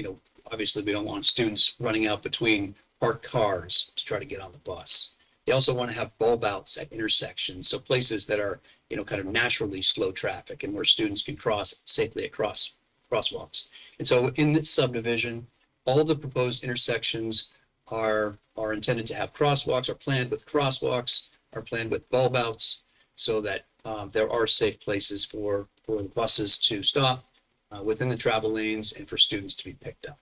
obviously we don't want students running out between parked cars to try to get on the bus. They also want to have bulb outs at intersections, so places that are, kind of naturally slow traffic and where students can cross safely across crosswalks. And so in this subdivision, all of the proposed intersections are intended to have crosswalks, are planned with crosswalks, are planned with bulb outs, so that there are safe places for buses to stop within the travel lanes and for students to be picked up.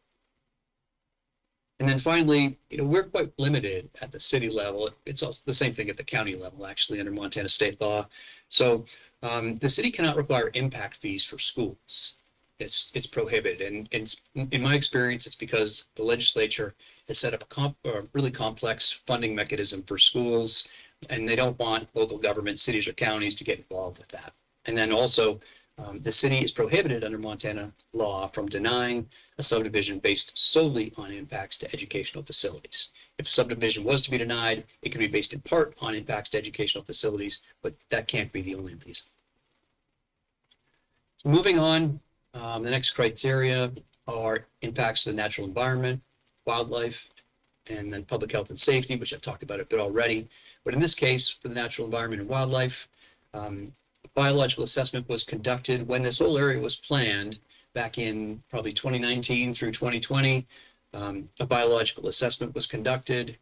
And then finally, we're quite limited at the city level. It's also the same thing at the county level, actually, under Montana state law. So the city cannot require impact fees for schools. It's prohibited. And in my experience, it's because the legislature has set up a really complex funding mechanism for schools, and they don't want local governments, cities or counties to get involved with that. And then also, the city is prohibited under Montana law from denying a subdivision based solely on impacts to educational facilities. If a subdivision was to be denied, it can be based in part on impacts to educational facilities, but that can't be the only reason. So moving on, the next criteria are impacts to the natural environment, wildlife, and then public health and safety, which I've talked about a bit already. But in this case, for the natural environment and wildlife, biological assessment was conducted when this whole area was planned back in probably 2019 through 2020. A biological assessment was conducted.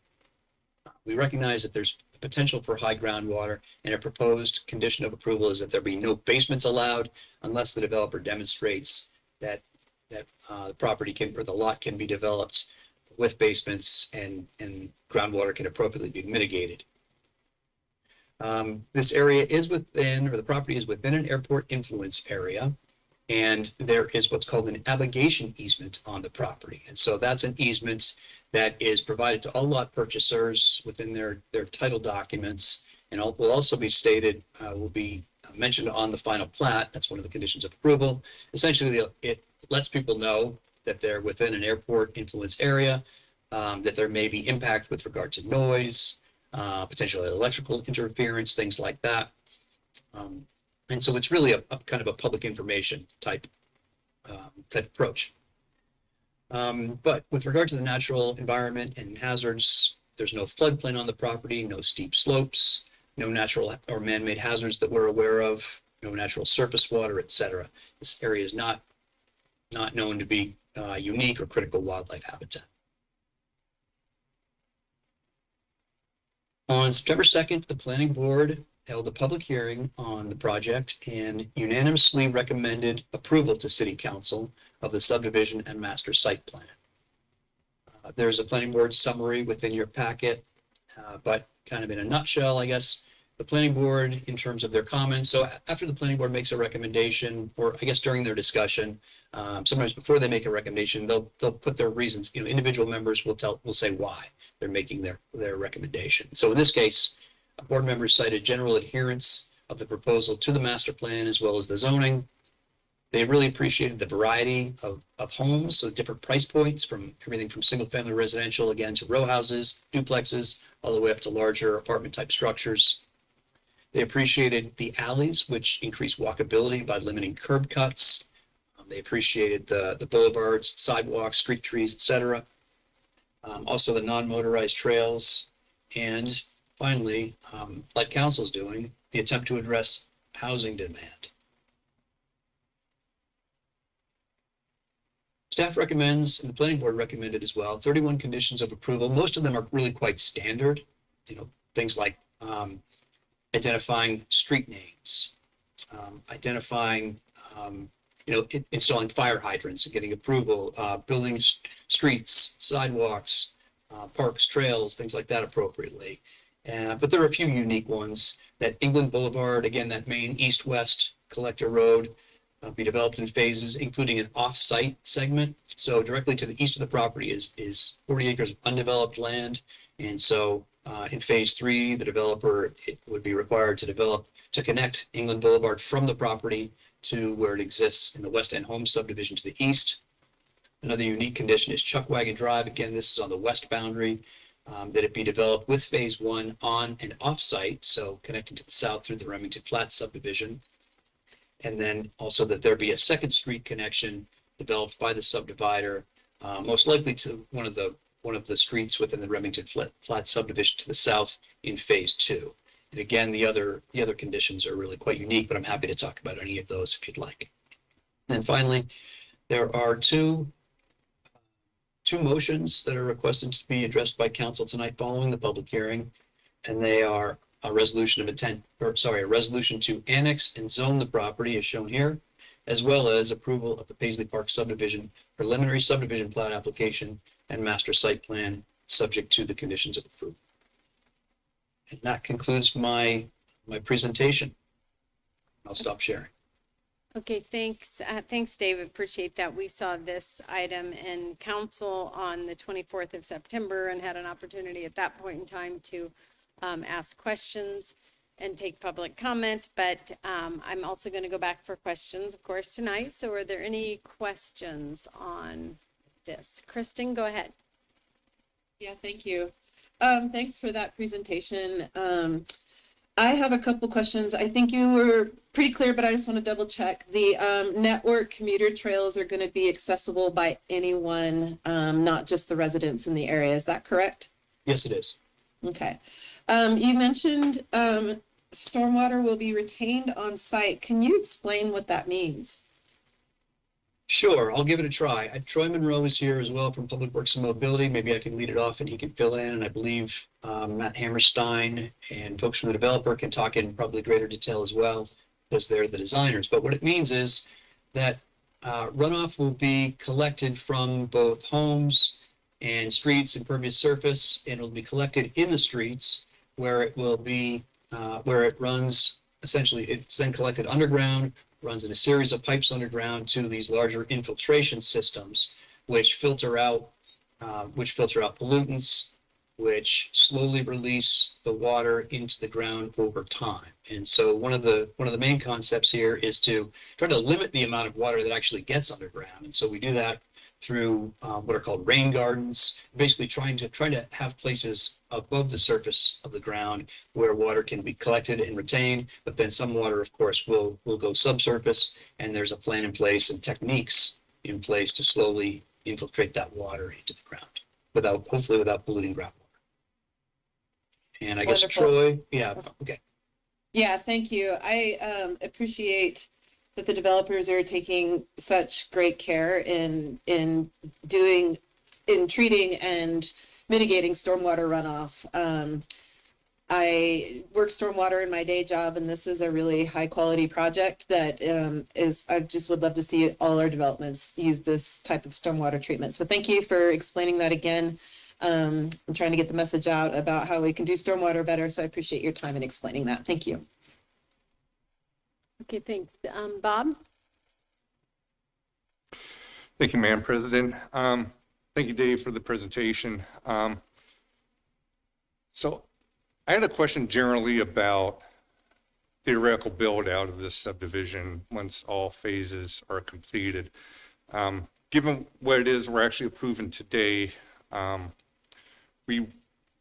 We recognize that there's the potential for high groundwater, and a proposed condition of approval is that there be no basements allowed unless the developer demonstrates that the property can, or the lot can be developed with basements and groundwater can appropriately be mitigated. This area is within, or the property is within an airport influence area, and there is what's called an abrogation easement on the property. And so that's an easement that is provided to all lot purchasers within their title documents, and will also be stated, will be mentioned on the final plat. That's one of the conditions of approval. Essentially, it lets people know that they're within an airport influence area, that there may be impact with regard to noise, potentially electrical interference, things like that. And so it's really a kind of a public information type approach. But with regard to the natural environment and hazards, there's no floodplain on the property, no steep slopes, no natural or man-made hazards that we're aware of, no natural surface water, etc. This area is not known to be unique or critical wildlife habitat. On September 2nd, the Planning Board held a public hearing on the project and unanimously recommended approval to City Council of the subdivision and master site plan. There's a Planning Board summary within your packet, but kind of in a nutshell, I guess, the Planning Board, in terms of their comments. So after the Planning Board makes a recommendation, or I guess during their discussion, sometimes before they make a recommendation, they'll put their reasons. Individual members will say why they're making their recommendation. So in this case, board members cited general adherence of the proposal to the master plan as well as the zoning. They really appreciated the variety of homes, so different price points, from everything from single family residential, again, to row houses, duplexes, all the way up to larger apartment type structures. They appreciated the alleys, which increase walkability by limiting curb cuts. They appreciated the boulevards, sidewalks, street trees, et cetera. Also the non-motorized trails. And finally, like council's doing, the attempt to address housing demand. Staff recommends, and the planning board recommended as well, 31 conditions of approval. Most of them are really quite standard. Things like identifying street names, identifying, installing fire hydrants and getting approval, building streets, sidewalks, parks, trails, things like that appropriately. But there are a few unique ones. That England Boulevard, again, that main east-west collector road, be developed in phases, including an off-site segment. So directly to the east of the property is 40 acres of undeveloped land. And so in phase 3, the developer would be required to connect England Boulevard from the property to where it exists in the West End Home subdivision to the east. Another unique condition is Chuckwagon Drive. Again, this is on the west boundary, that it be developed with phase 1 on and off-site, so connecting to the south through the Remington Flats subdivision. And then also that there be a second street connection developed by the subdivider, most likely to one of the streets within the Remington Flats subdivision to the south in phase 2. And again, the other conditions are really quite unique, but I'm happy to talk about any of those if you'd like. And then finally, there are two motions that are requested to be addressed by council tonight following the public hearing, and they are a resolution to annex and zone the property as shown here, as well as approval of the Paisley Park subdivision, preliminary subdivision plat application, and master site plan, subject to the conditions of approval. And that concludes my presentation. I'll stop sharing. Okay, thanks. Thanks, David. Appreciate that. We saw this item in council on the 24th of September and had an opportunity at that point in time to ask questions and take public comment. But I'm also going to go back for questions, of course, tonight. So are there any questions on this? Kristen, go ahead. Yeah, thank you. Thanks for that presentation. I have a couple questions. I think you were pretty clear, but I just want to double check. The network commuter trails are going to be accessible by anyone, not just the residents in the area. Is that correct? Yes, it is. Okay. You mentioned stormwater will be retained on site. Can you explain what that means? Sure, I'll give it a try. Troy Monroe is here as well from Public Works and Mobility. Maybe I can lead it off and he can fill in. And I believe Matt Hammerstein and folks from the developer can talk in probably greater detail as well, because they're the designers. But what it means is that runoff will be collected from both homes and streets, impervious surface, and it will be collected in the streets where it will be, where it runs, essentially, it's then collected underground, runs in a series of pipes underground to these larger infiltration systems, which filter out pollutants, which slowly release the water into the ground over time. And so one of the main concepts here is to try to limit the amount of water that actually gets underground. And so we do that through what are called rain gardens, basically trying to have places above the surface of the ground where water can be collected and retained, but then some water, of course, will go subsurface, and there's a plan in place and techniques in place to slowly infiltrate that water into the ground, hopefully without polluting groundwater. And I guess Wonderful. Troy, yeah, okay. Yeah, thank you. I appreciate that the developers are taking such great care in treating and mitigating stormwater runoff. I work stormwater in my day job, and this is a really high quality project that I just would love to see all our developments use this type of stormwater treatment. So thank you for explaining that again. I'm trying to get the message out about how we can do stormwater better. So I appreciate your time in explaining that. Thank you. Okay, thanks. Bob? Thank you, Madam President. Thank you, Dave, for the presentation. So I had a question generally about theoretical build out of this subdivision once all phases are completed. Given what it is we're actually approving today, we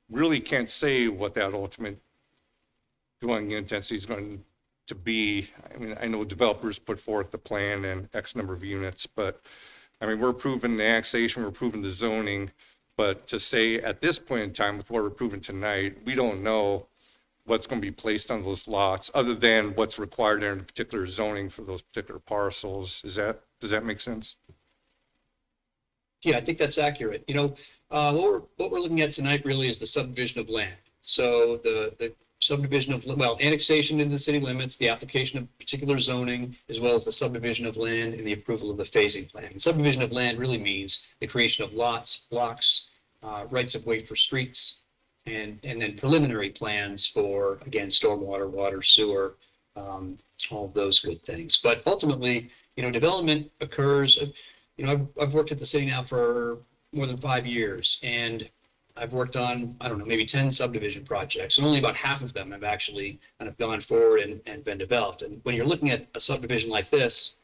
really can't say what that ultimate dwelling intensity is going to be, I mean, I know developers put forth the plan and X number of units, but I mean, we're approving the annexation, we're approving the zoning, but to say at this point in time with what we're approving tonight, we don't know what's going to be placed on those lots other than what's required in particular zoning for those particular parcels. Does that make sense? Yeah, I think that's accurate. You know, what we're looking at tonight really is the subdivision of land. So the subdivision of, well, annexation into the city limits, the application of particular zoning, as well as the subdivision of land and the approval of the phasing plan. And subdivision of land really means the creation of lots, blocks, rights of way for streets, and then preliminary plans for, again, stormwater, water, sewer, all of those good things. But ultimately, you know, development occurs. You know, I've worked at the city now for more than 5 years, and I've worked on, I don't know, maybe 10 subdivision projects, and only about half of them have actually kind of gone forward and been developed. And when you're looking at a subdivision like this,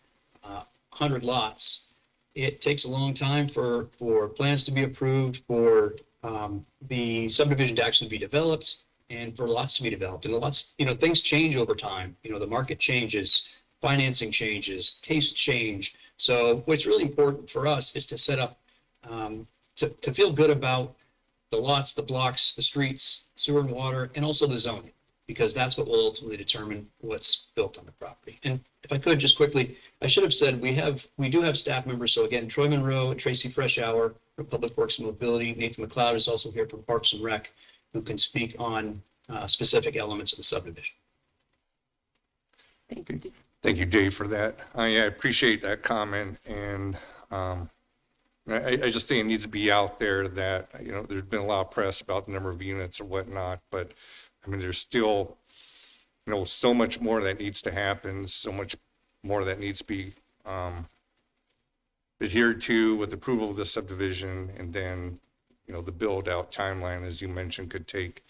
100 lots, it takes a long time for plans to be approved, for the subdivision to actually be developed, and for lots to be developed. And the lots, you know, things change over time. You know, the market changes, financing changes, tastes change. So what's really important for us is to set up, to feel good about the lots, the blocks, the streets, sewer and water, and also the zoning, because that's what will ultimately determine what's built on the property. And if I could just quickly, I should have said we do have staff members. So again, Troy Monroe and Tracy Freshour from Public Works and Mobility. Nathan McLeod is also here from Parks and Rec, who can speak on specific elements of the subdivision. Thank you, Dave, for that. I appreciate that comment, and I just think it needs to be out there that, you know, there's been a lot of press about the number of units or whatnot, but I mean, there's still, you know, so much more that needs to happen, so much more that needs to be adhered to with approval of the subdivision, and then, you know, the build out timeline, as you mentioned, could take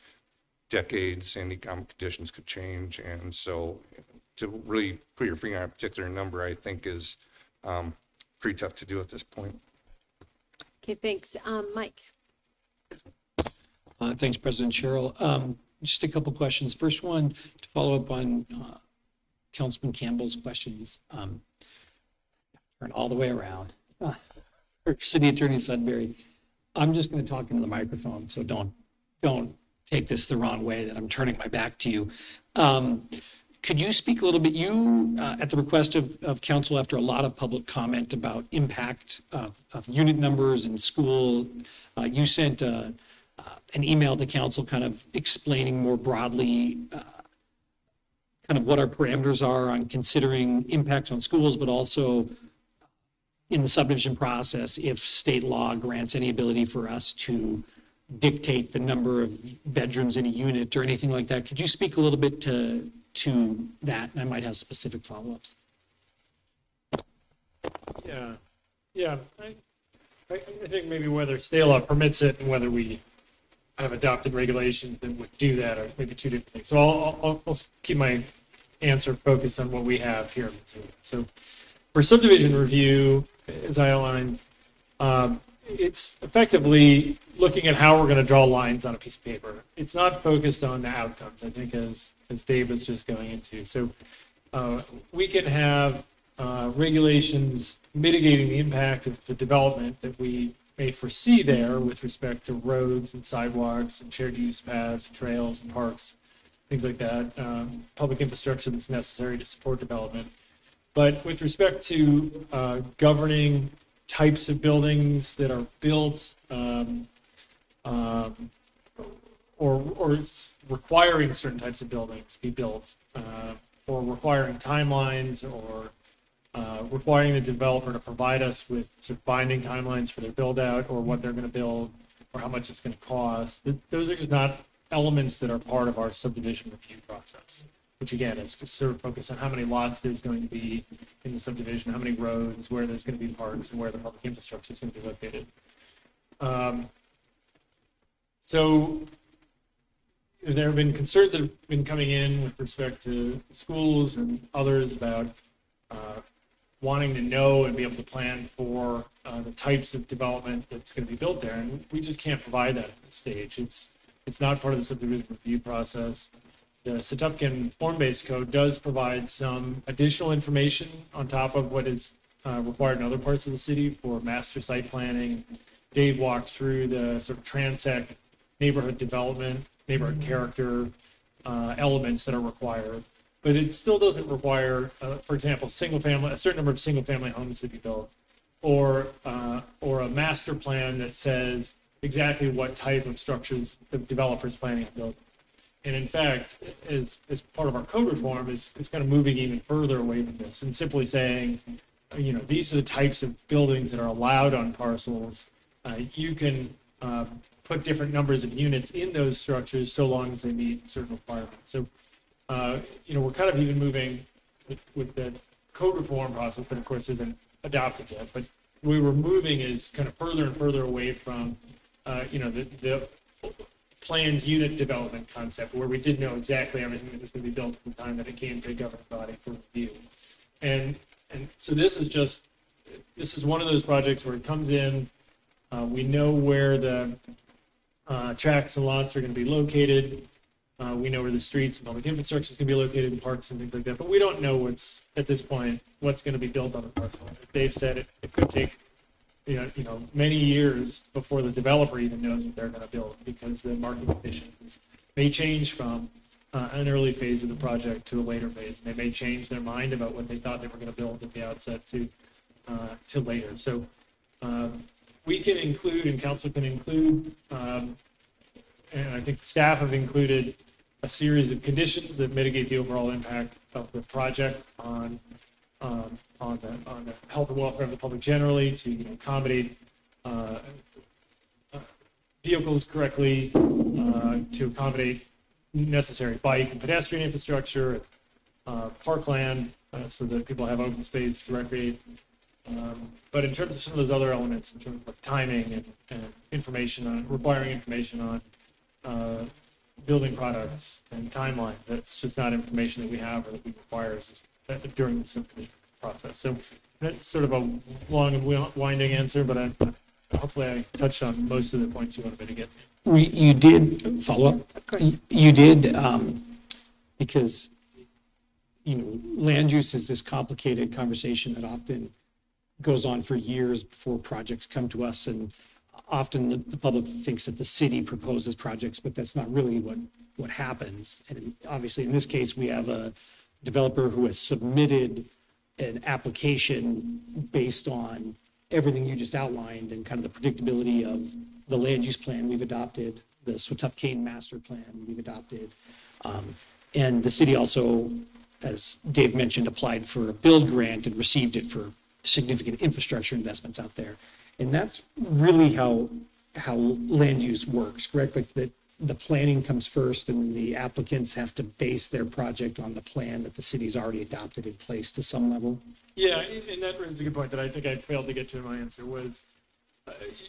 decades, and economic conditions could change, and so to really put your finger on a particular number, I think is pretty tough to do at this point. Okay, thanks. Mike. Thanks, President Cheryl. Just a couple questions. First one, to follow up on Councilman Campbell's questions. Turn all the way around. City Attorney Sudbury. I'm just going to talk into the microphone, so don't take this the wrong way that I'm turning my back to you. Could you speak a little bit, at the request of council, after a lot of public comment about impact of unit numbers in school, you sent an email to council kind of explaining more broadly kind of what our parameters are on considering impacts on schools, but also in the subdivision process, if state law grants any ability for us to dictate the number of bedrooms in a unit or anything like that. Could you speak a little bit to that? And I might have specific follow-ups. Yeah. I think maybe whether state law permits it and whether we have adopted regulations that would do that are maybe two different things. So I'll keep my answer focused on what we have here in Missoula. So for subdivision review, as I outlined, it's effectively looking at how we're going to draw lines on a piece of paper. It's not focused on the outcomes, I think, as Dave was just going into. So we can have regulations mitigating the impact of the development that we may foresee there with respect to roads and sidewalks and shared use paths and trails and parks, things like that, public infrastructure that's necessary to support development. But with respect to governing types of buildings that are built or requiring certain types of buildings be built, or requiring timelines, or requiring the developer to provide us with sort of binding timelines for their build out or what they're going to build or how much it's going to cost. Those are just not elements that are part of our subdivision review process, which again is sort of focused on how many lots there's going to be in the subdivision, how many roads, where there's going to be parks, and where the public infrastructure is going to be located. So there have been concerns that have been coming in with respect to schools and others about wanting to know and be able to plan for the types of development that's going to be built there, and we just can't provide that at this stage. It's not part of the subdivision review process. the Setupkin form-based code does provide some additional information on top of what is required in other parts of the city for master site planning. Dave walked through the sort of transect neighborhood development, neighborhood character elements that are required. But it still doesn't require, for example, a certain number of single-family homes to be built, or a master plan that says exactly what type of structures the developer's planning to build. And in fact, as part of our code reform, is kind of moving even further away from this and simply saying, these are the types of buildings that are allowed on parcels. You can put different numbers of units in those structures so long as they meet certain requirements. So, we're kind of even moving with the code reform process that of course isn't adopted yet, but we were moving is kind of further and further away from, the planned unit development concept where we did know exactly everything that was going to be built at the time that it came to a governing body for review. And so this is one of those projects where it comes in, we know where the tracks and lots are going to be located. We know where the streets and public infrastructure is going to be located, and parks and things like that. But we don't know at this point what's going to be built on the parcel. Dave said it could take many years before the developer even knows what they're going to build, because the market conditions may change from an early phase of the project to a later phase. They may change their mind about what they thought they were going to build at the outset to later. So we can include, and council can include, and I think staff have included a series of conditions that mitigate the overall impact of the project on the health and welfare of the public generally, to accommodate vehicles correctly, to accommodate necessary bike and pedestrian infrastructure, parkland, so that people have open space to recreate. But in terms of some of those other elements, in terms of timing and requiring information on building products and timelines, that's just not information that we have or that we require during the subdivision process. So that's sort of a long and winding answer, but hopefully I touched on most of the points you wanted me to get. You did follow up? Of course. You did, because, land use is this complicated conversation that often goes on for years before projects come to us. And often the public thinks that the city proposes projects, but that's not really what happens. And obviously, in this case, we have a developer who has submitted an application based on everything you just outlined and kind of the predictability of the land use plan we've adopted, the Swatup-Kane master plan we've adopted. And the city also, as Dave mentioned, applied for a build grant and received it for significant infrastructure investments out there. And that's really how land use works, correct? Like the planning comes first, and then the applicants have to base their project on the plan that the city's already adopted in place to some level. Yeah, and that raises a good point that I think I failed to get to in my answer was,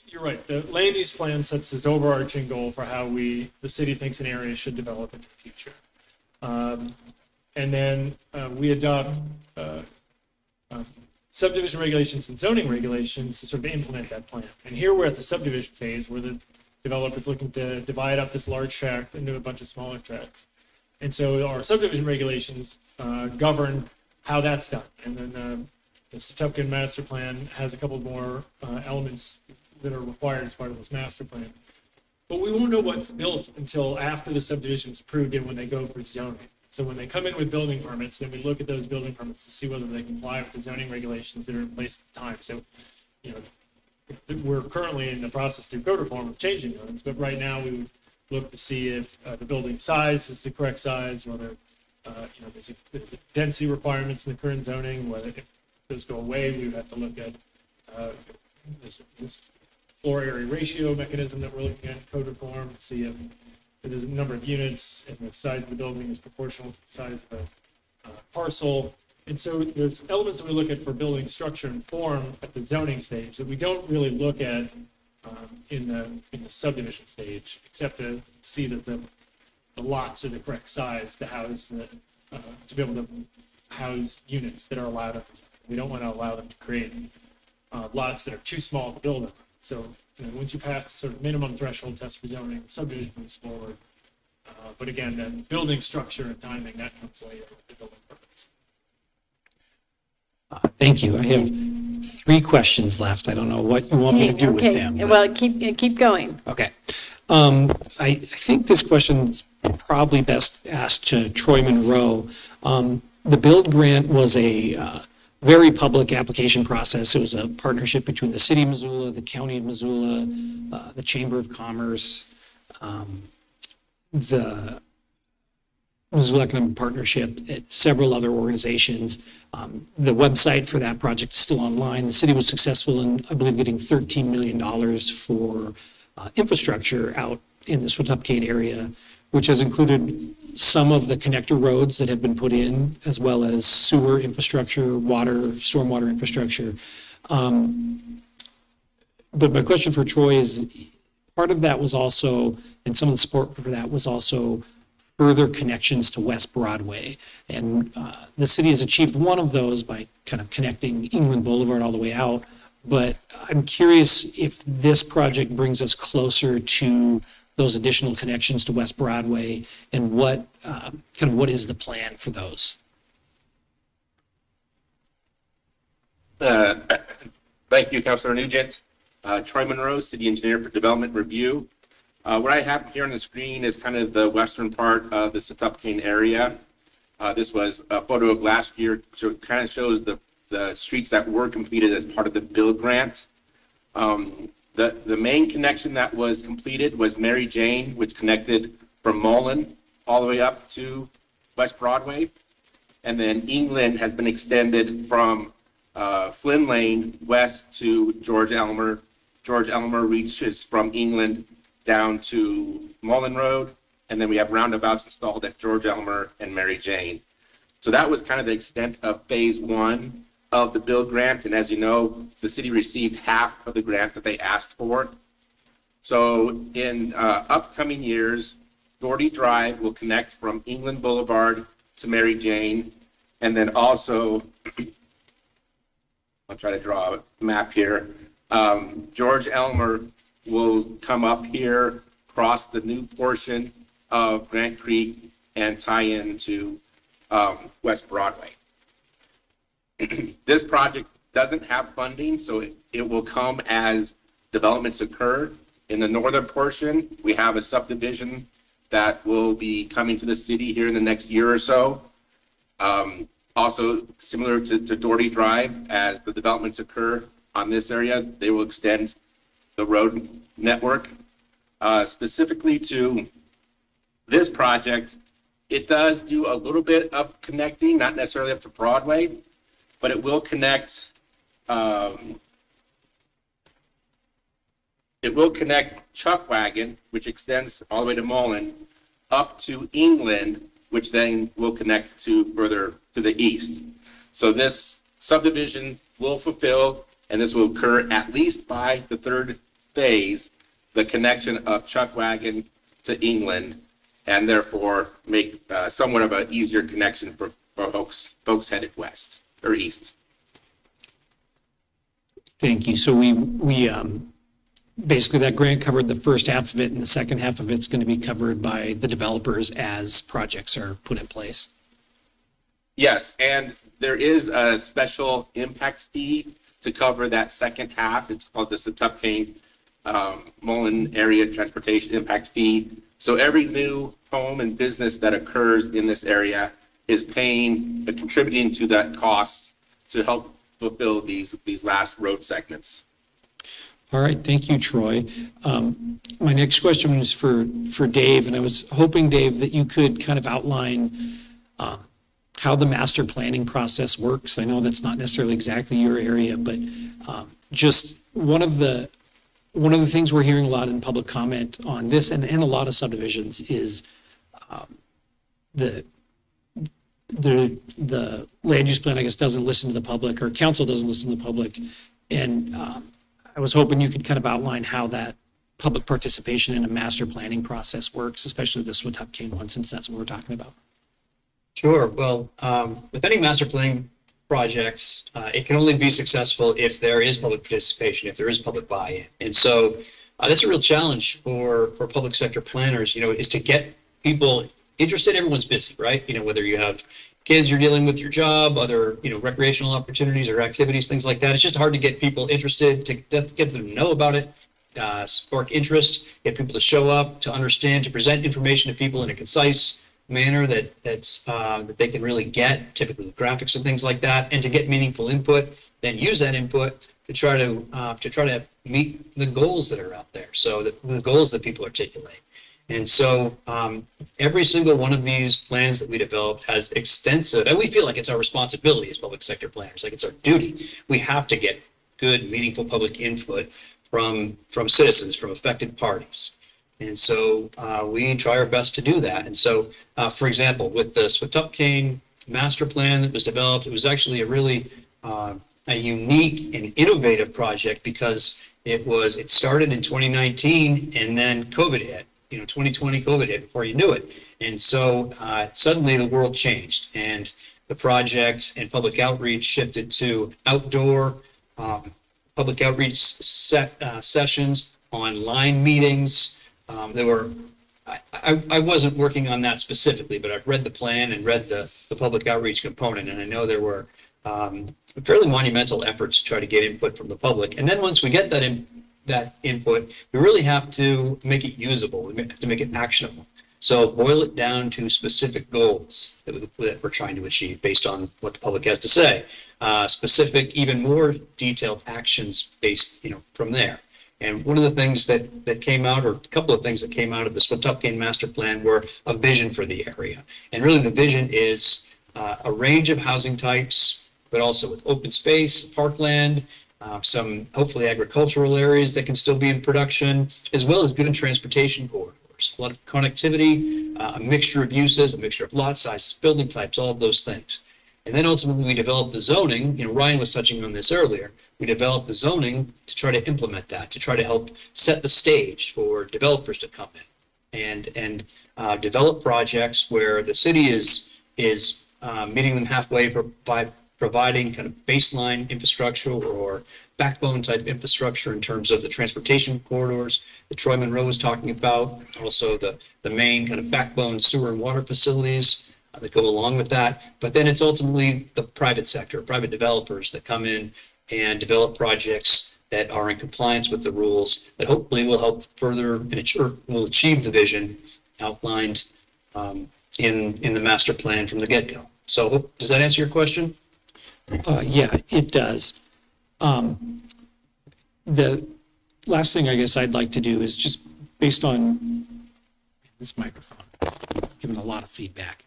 you're right, the land use plan sets this overarching goal for how the city thinks an area should develop into the future. And then we adopt subdivision regulations and zoning regulations to sort of implement that plan. And here we're at the subdivision phase where the developer's looking to divide up this large tract into a bunch of smaller tracts. And so our subdivision regulations govern how that's done. And then the Setupkin master plan has a couple more elements that are required as part of this master plan. But we won't know what's built until after the subdivision is approved and when they go for zoning. So when they come in with building permits, then we look at those building permits to see whether they comply with the zoning regulations that are in place at the time. So, we're currently in the process through code reform of changing those, but right now we would look to see if the building size is the correct size, whether there's density requirements in the current zoning, whether if those go away, we would have to look at this floor area ratio mechanism that we're looking at in code reform to see if there's a number of units and the size of the building is proportional to the size of the parcel. And so there's elements that we look at for building structure and form at the zoning stage that we don't really look at in the subdivision stage, except to see that the lots are the correct size to house to be able to house units that are allowed up. We don't want to allow them to create lots that are too small to build on. So once you pass the sort of minimum threshold test for zoning, subdivision moves forward. But again, the building structure and timing, that comes later with the building permits. Thank you. I have 3 questions left. I don't know what you want me to do with Okay, them. but- well, keep going. Okay. I think this question's probably best asked to Troy Monroe. The build grant was a very public application process. It was a partnership between the city of Missoula, the county of Missoula, the Chamber of Commerce, the Missoula Economic Partnership, several other organizations. The website for that project is still online. The city was successful in, I believe, getting $13 million for infrastructure out in the Swatupcane area, which has included some of the connector roads that have been put in, as well as sewer infrastructure, water, stormwater infrastructure. But my question for Troy is, part of that was also, and some of the support for that was also further connections to West Broadway. And the city has achieved one of those by kind of connecting England Boulevard all the way out. But I'm curious if this project brings us closer to those additional connections to West Broadway, and what what is the plan for those? Thank you, Councilor Nugent. Troy Monroe, City Engineer for Development Review. What I have here on the screen is kind of the western part of the Setupcane area. This was a photo of last year, so it kind of shows the streets that were completed as part of the build grant. The main connection that was completed was Mary Jane, which connected from Mullen all the way up to West Broadway. And then England has been extended from Flynn Lane west to George Elmer. George Elmer reaches from England down to Mullen Road. And then we have roundabouts installed at George Elmer and Mary Jane. So that was kind of the extent of phase 1 of the build grant. And as you know, the city received half of the grant that they asked for. So in upcoming years, Doherty Drive will connect from England Boulevard to Mary Jane. And then also, I'll try to draw a map here. George Elmer will come up here, cross the new portion of Grant Creek, and tie into West Broadway. This project doesn't have funding, so it will come as developments occur. In the northern portion, we have a subdivision that will be coming to the city here in the next year or so. Also, similar to Doherty Drive, as the developments occur on this area, they will extend the road network. Specifically to this project, it does do a little bit of connecting, not necessarily up to Broadway, but it will connect. It will connect Chuckwagon, which extends all the way to Mullen, up to England, which then will connect to further to the east. So this subdivision will fulfill, and this will occur at least by the 3rd phase, the connection of Chuckwagon to England, and therefore make somewhat of an easier connection for folks headed west or east. Thank you. So we basically, that grant covered the first half of it, and the second half of it's going to be covered by the developers as projects are put in place. Yes, and there is a special impact fee to cover that second half. It's called the Setupcane Mullen Area Transportation Impact Fee. So every new home and business that occurs in this area is paying, contributing to that cost to help fulfill these last road segments. All right, thank you, Troy. My next question is for Dave, and I was hoping, Dave, that you could kind of outline how the master planning process works. I know that's not necessarily exactly your area, but just one of the things we're hearing a lot in public comment on this and a lot of subdivisions is the land use plan, I guess, doesn't listen to the public, or council doesn't listen to the public. And I was hoping you could kind of outline how that public participation in a master planning process works, especially the Swatupcane one, since that's what we're talking about. Sure. Well, with any master planning projects, it can only be successful if there is public participation, if there is public buy-in. And so that's a real challenge for public sector planners, is to get people interested. Everyone's busy, right? You know, whether you have kids you're dealing with, your job, other, you know, recreational opportunities or activities, things like that. It's just hard to get people interested, to get them to know about it, spark interest, get people to show up, to understand, to present information to people in a concise manner that they can really get, typically with graphics and things like that, and to get meaningful input, then use that input to try to meet the goals that are out there. So the goals that people articulate. And so every single one of these plans that we developed has extensive, and we feel like it's our responsibility as public sector planners, like it's our duty. We have to get good, meaningful public input from citizens, from affected parties. And so we try our best to do that. And so, for example, with the Swatup-Kane master plan that was developed, it was actually a really a unique and innovative project because it started in 2019 and then COVID hit. 2020 COVID hit before you knew it. And so suddenly the world changed and the project and public outreach shifted to outdoor public outreach sessions, online meetings. I wasn't working on that specifically, but I've read the plan and read the public outreach component, and I know there were fairly monumental efforts to try to get input from the public. And then once we get that input, we really have to make it usable. We have to make it actionable. So boil it down to specific goals that we're trying to achieve based on what the public has to say. Specific, even more detailed actions based, from there. And one of the things that came out, or a couple of things that came out of the Swatup-Kane master plan, were a vision for the area. And really the vision is a range of housing types, but also with open space, parkland, some hopefully agricultural areas that can still be in production, as well as good transportation corridors, a lot of connectivity, a mixture of uses, a mixture of lot sizes, building types, all of those things. And then ultimately we developed the zoning. Ryan was touching on this earlier. We developed the zoning to try to implement that, to try to help set the stage for developers to come in and develop projects where the city is meeting them halfway by providing kind of baseline infrastructure or backbone type infrastructure in terms of the transportation corridors that Troy Monroe was talking about, also the main kind of backbone sewer and water facilities that go along with that. But then it's ultimately the private sector, private developers that come in and develop projects that are in compliance with the rules that hopefully will help further and will achieve the vision outlined in the master plan from the get-go. So does that answer your question? Yeah, it does. The last thing I guess I'd like to do is just based on this microphone, it's giving a lot of feedback.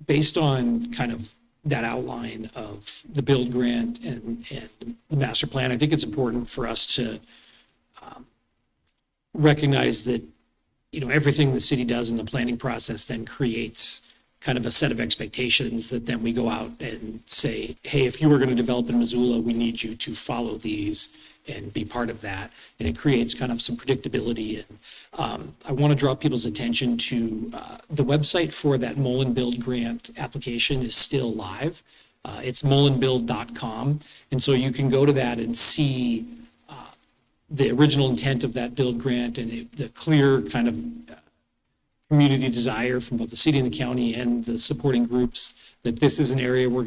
Based on kind of that outline of the build grant and the master plan, I think it's important for us to recognize that, everything the city does in the planning process then creates kind of a set of expectations that then we go out and say, hey, if you were going to develop in Missoula, we need you to follow these and be part of that. And it creates kind of some predictability. And I want to draw people's attention to the website for that Mullen Build grant application is still live. It's mullenbuild.com. And so you can go to that and see the original intent of that build grant and the clear kind of community desire from both the city and the county and the supporting groups that this is an area where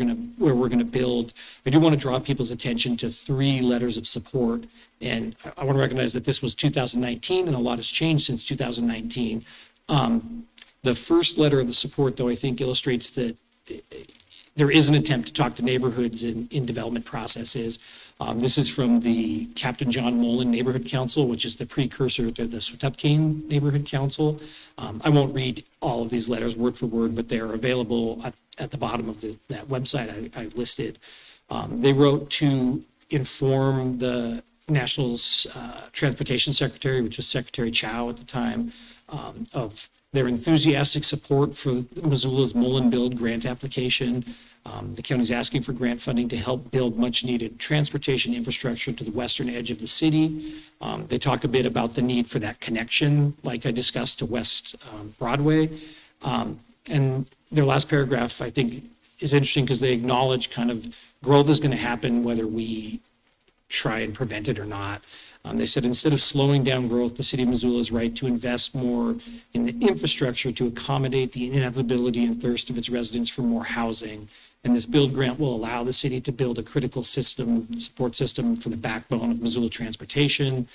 we're gonna build. I do want to draw people's attention to 3 letters of support, and I want to recognize that this was 2019 and a lot has changed since 2019. The first letter of the support, though, I think illustrates that there is an attempt to talk to neighborhoods in development processes. This is from the Captain John Mullen Neighborhood Council, which is the precursor to the Swatup-Kane Neighborhood Council. I won't read all of these letters word for word, but they're available at the bottom of that website I listed. They wrote to inform the National's Transportation Secretary, which was Secretary Chow at the time, of their enthusiastic support for Missoula's Mullen Build grant application. The county's asking for grant funding to help build much needed transportation infrastructure to the western edge of the city. They talk a bit about the need for that connection, like I discussed, to West Broadway. And their last paragraph, I think, is interesting because they acknowledge kind of growth is going to happen whether we try and prevent it or not. They said instead of slowing down growth, the city of Missoula is right to invest more in the infrastructure to accommodate the inevitability and thirst of its residents for more housing. And this build grant will allow the city to build a critical support system for the backbone of Missoula transportation.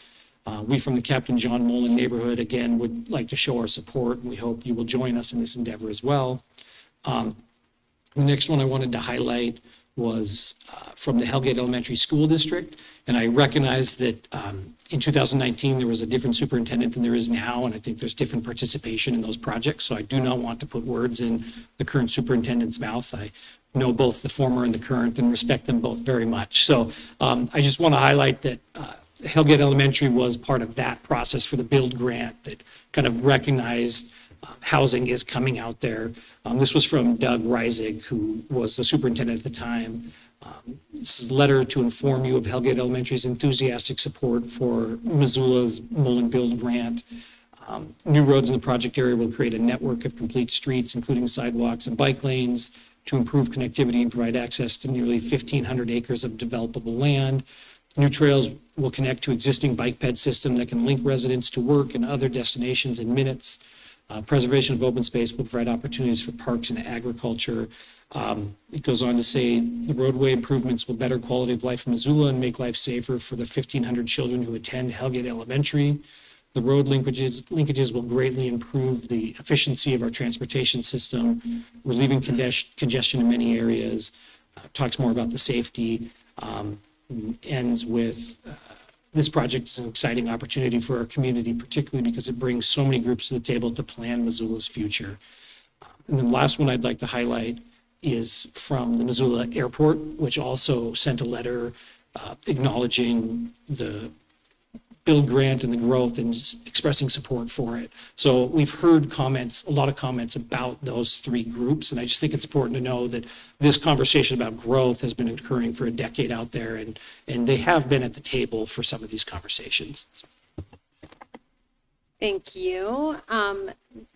We from the Captain John Mullen neighborhood, again, would like to show our support, and we hope you will join us in this endeavor as well. The next one I wanted to highlight was from the Hellgate Elementary School District. And I recognize that in 2019, there was a different superintendent than there is now, and I think there's different participation in those projects. So I do not want to put words in the current superintendent's mouth. I know both the former and the current and respect them both very much. So I just want to highlight that Hellgate Elementary was part of that process for the build grant that kind of recognized housing is coming out there. This was from Doug Reisig, who was the superintendent at the time. This is a letter to inform you of Hellgate Elementary's enthusiastic support for Missoula's Mullen Build Grant. New roads in the project area will create a network of complete streets, including sidewalks and bike lanes, to improve connectivity and provide access to nearly 1,500 acres of developable land. New trails will connect to existing bike ped system that can link residents to work and other destinations in minutes. Preservation of open space will provide opportunities for parks and agriculture. It goes on to say the roadway improvements will better quality of life in Missoula and make life safer for the 1,500 children who attend Hellgate Elementary. The road linkages will greatly improve the efficiency of our transportation system, relieving congestion in many areas. Talks more about the safety. Ends with this project is an exciting opportunity for our community, particularly because it brings so many groups to the table to plan Missoula's future. And then the last one I'd like to highlight is from the Missoula Airport, which also sent a letter acknowledging the build grant and the growth and expressing support for it. So we've heard comments, a lot of comments about those three groups. And I just think it's important to know that this conversation about growth has been occurring for a decade out there, and they have been at the table for some of these conversations. Thank you.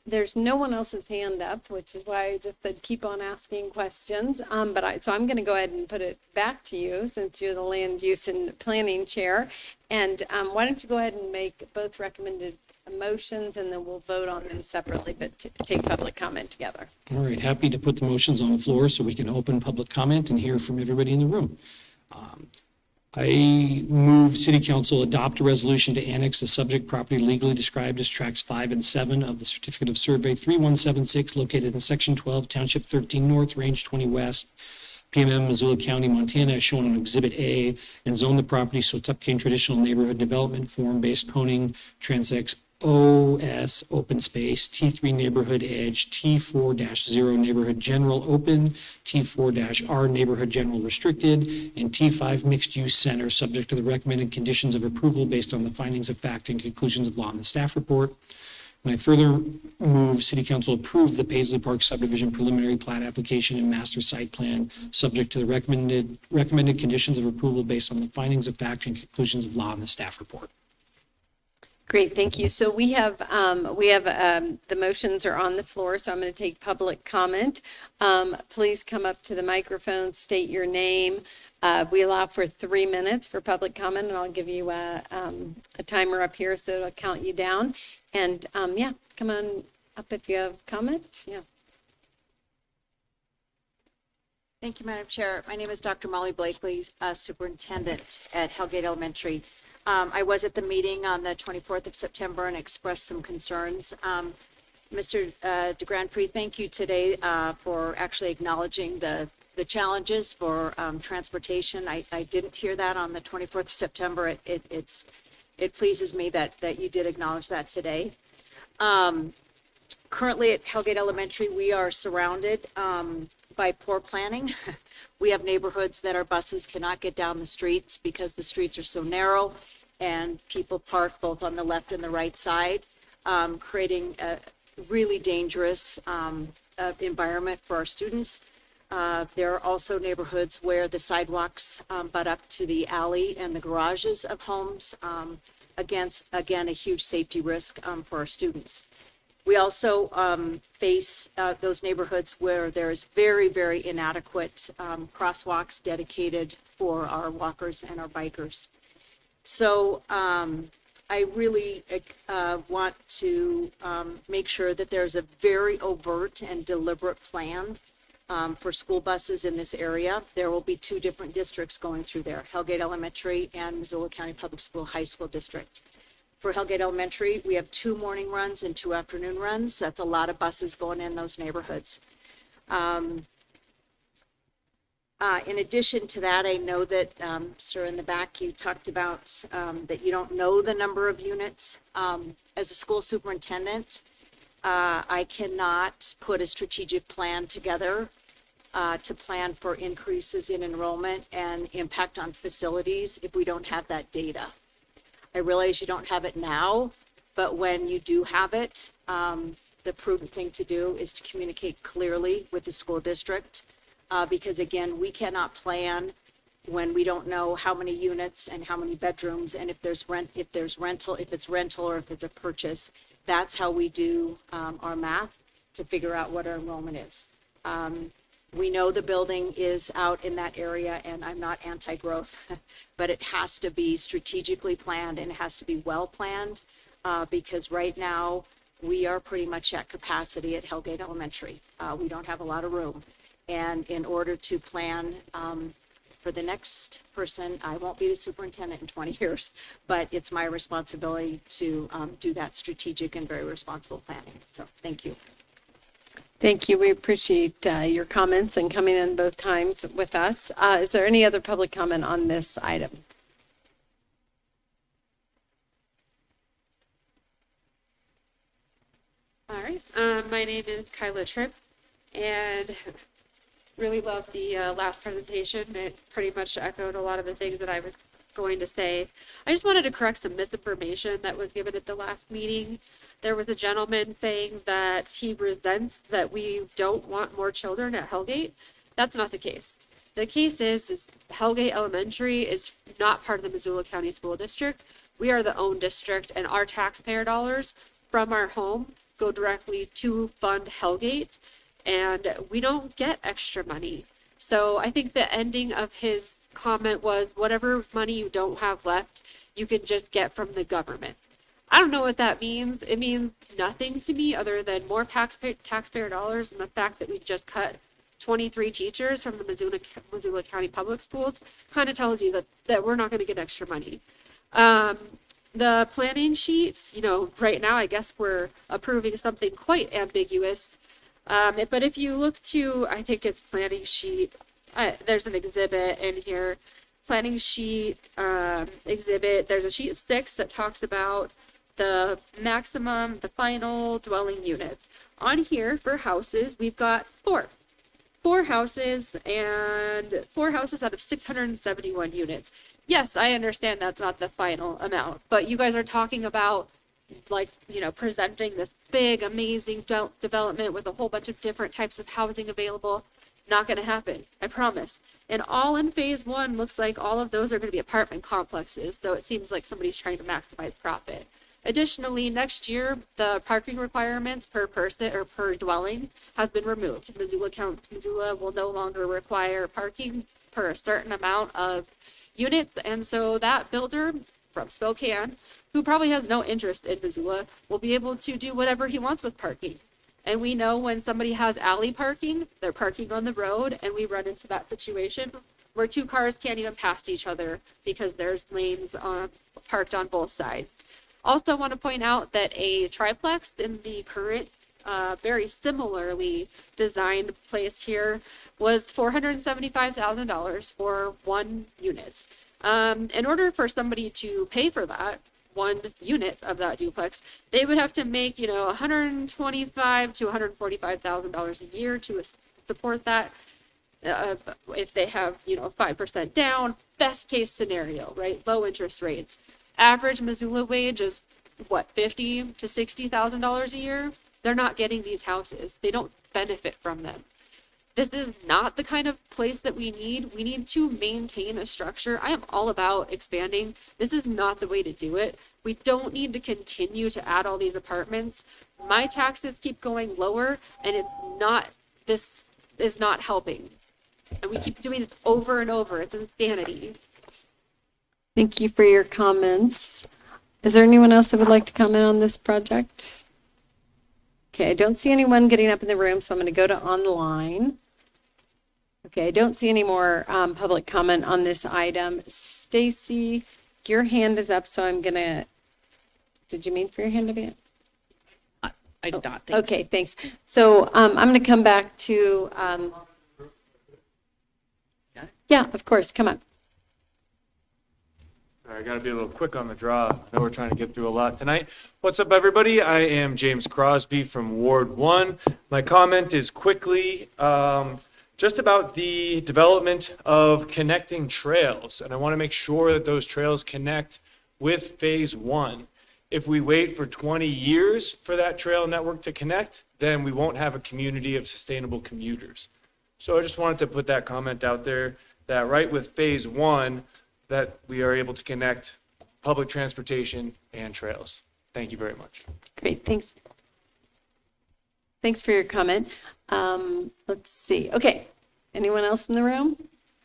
There's no one else's hand up, which is why I just said keep on asking questions. So I'm going to go ahead and put it back to you since you're the land use and planning chair. And why don't you go ahead and make both recommended motions, and then we'll vote on them separately, but take public comment together. All right, happy to put the motions on the floor so we can open public comment and hear from everybody in the room. I move City Council adopt a resolution to annex the subject property legally described as tracts 5 and 7 of the Certificate of Survey 3176 located in Section 12, Township 13 North, Range 20 West, PMM, Missoula County, Montana, as shown on Exhibit A, and zone the property so Tupkane Traditional Neighborhood Development Form-Based Zoning transects OS Open Space, T3 Neighborhood Edge, T4-0 Neighborhood General Open, T4-R Neighborhood General Restricted, and T5 Mixed Use Center, subject to the recommended conditions of approval based on the findings of fact and conclusions of law in the staff report. And I further move City Council approve the Paisley Park Subdivision Preliminary Plat Application and Master Site Plan, subject to the recommended conditions of approval based on the findings of fact and conclusions of law in the staff report. Great, thank you. So we have the motions are on the floor, so I'm going to take public comment. Please come up to the microphone, state your name. We allow for 3 minutes for public comment, and I'll give you a timer up here so it'll count you down. And yeah, come on up if you have comment. Yeah. Thank you, Madam Chair. My name is Dr. Molly Blakely, Superintendent at Hellgate Elementary. I was at the meeting on the 24th of September and expressed some concerns. Mr. DeGrand-Prix, thank you today for actually acknowledging the challenges for transportation. I didn't hear that on the 24th of September. It pleases me that you did acknowledge that today. Currently at Hellgate Elementary, we are surrounded by poor planning. We have neighborhoods that our buses cannot get down the streets because the streets are so narrow and people park both on the left and the right side, creating a really dangerous environment for our students. There are also neighborhoods where the sidewalks butt up to the alley and the garages of homes, again, a huge safety risk for our students. We also face those neighborhoods where there's very, very inadequate crosswalks dedicated for our walkers and our bikers. So I really want to make sure that there's a very overt and deliberate plan for school buses in this area. There will be 2 different districts going through there, Hellgate Elementary and Missoula County Public School High School District. For Hellgate Elementary, we have 2 morning runs and 2 afternoon runs. That's a lot of buses going in those neighborhoods. In addition to that, I know that, sir, in the back, you talked about that you don't know the number of units. As a school superintendent, I cannot put a strategic plan together to plan for increases in enrollment and impact on facilities if we don't have that data. I realize you don't have it now, but when you do have it, the prudent thing to do is to communicate clearly with the school district. Because again, we cannot plan when we don't know how many units and how many bedrooms and if it's rental or if it's a purchase. That's how we do our math to figure out what our enrollment is. We know the building is out in that area, and I'm not anti-growth, but it has to be strategically planned and it has to be well planned because right now we are pretty much at capacity at Hellgate Elementary. We don't have a lot of room. And in order to plan for the next person, I won't be the superintendent in 20 years, but it's my responsibility to do that strategic and very responsible planning. So thank you. Thank you. We appreciate your comments and coming in both times with us. Is there any other public comment on this item? All right. My name is Kyla Tripp, and really loved the last presentation. It pretty much echoed a lot of the things that I was going to say. I just wanted to correct some misinformation that was given at the last meeting. There was a gentleman saying that he resents that we don't want more children at Hellgate. That's not the case. The case is Hellgate Elementary is not part of the Missoula County School District. We are the own district, and our taxpayer dollars from our home go directly to fund Hellgate, and we don't get extra money. So I think the ending of his comment was whatever money you don't have left, you can just get from the government. I don't know what that means. It means nothing to me other than more taxpayer dollars, and the fact that we just cut 23 teachers from the Missoula County Public Schools kind of tells you that we're not going to get extra money. The planning sheet, right now, I guess we're approving something quite ambiguous. But if you look to, I think it's planning sheet, there's an exhibit in here, planning sheet exhibit, there's a sheet 6 that talks about the maximum, the final dwelling units. On here for houses, we've got four houses out of 671 units. Yes, I understand that's not the final amount, but you guys are talking about presenting this big, amazing development with a whole bunch of different types of housing available. Not going to happen, I promise. And all in phase 1 looks like all of those are going to be apartment complexes, so it seems like somebody's trying to maximize profit. Additionally, next year, the parking requirements per person or per dwelling has been removed. Missoula will no longer require parking per a certain amount of units, and so that builder from Spokane, who probably has no interest in Missoula, will be able to do whatever he wants with parking. And we know when somebody has alley parking, they're parking on the road, and we run into that situation where 2 cars can't even pass each other because there's lanes parked on both sides. Also want to point out that a triplex in the current very similarly designed place here was $475,000 for 1 unit. In order for somebody to pay for that 1 unit of that duplex, they would have to make $125,000 to $145,000 a year to support that. If they have 5% down, best case scenario, right? Low interest rates. Average Missoula wage is what, $50,000 to $60,000 a year? They're not getting these houses. They don't benefit from them. This is not the kind of place that we need. We need to maintain a structure. I am all about expanding. This is not the way to do it. We don't need to continue to add all these apartments. My taxes keep going lower, and this is not helping. And we keep doing this over and over. It's insanity. Thank you for your comments. Is there anyone else that would like to comment on this project? Okay, I don't see anyone getting up in the room, so I'm going to go to online. Okay, I don't see any more public comment on this item. Stacy, your hand is up, so I'm going to, did you mean for your hand to be up? I did not, thanks. Okay, thanks. So I'm going to come back to, yeah, of course, come on. Sorry, I got to be a little quick on the draw. I know we're trying to get through a lot tonight. What's up, everybody? I am James Crosby from Ward 1. My comment is quickly just about the development of connecting trails. And I want to make sure that those trails connect with Phase 1. If we wait for 20 years for that trail network to connect, then we won't have a community of sustainable commuters. So I just wanted to put that comment out there that right with Phase 1, that we are able to connect public transportation and trails. Thank you very much. Great, thanks. Thanks for your comment. Let's see. Okay, anyone else in the room?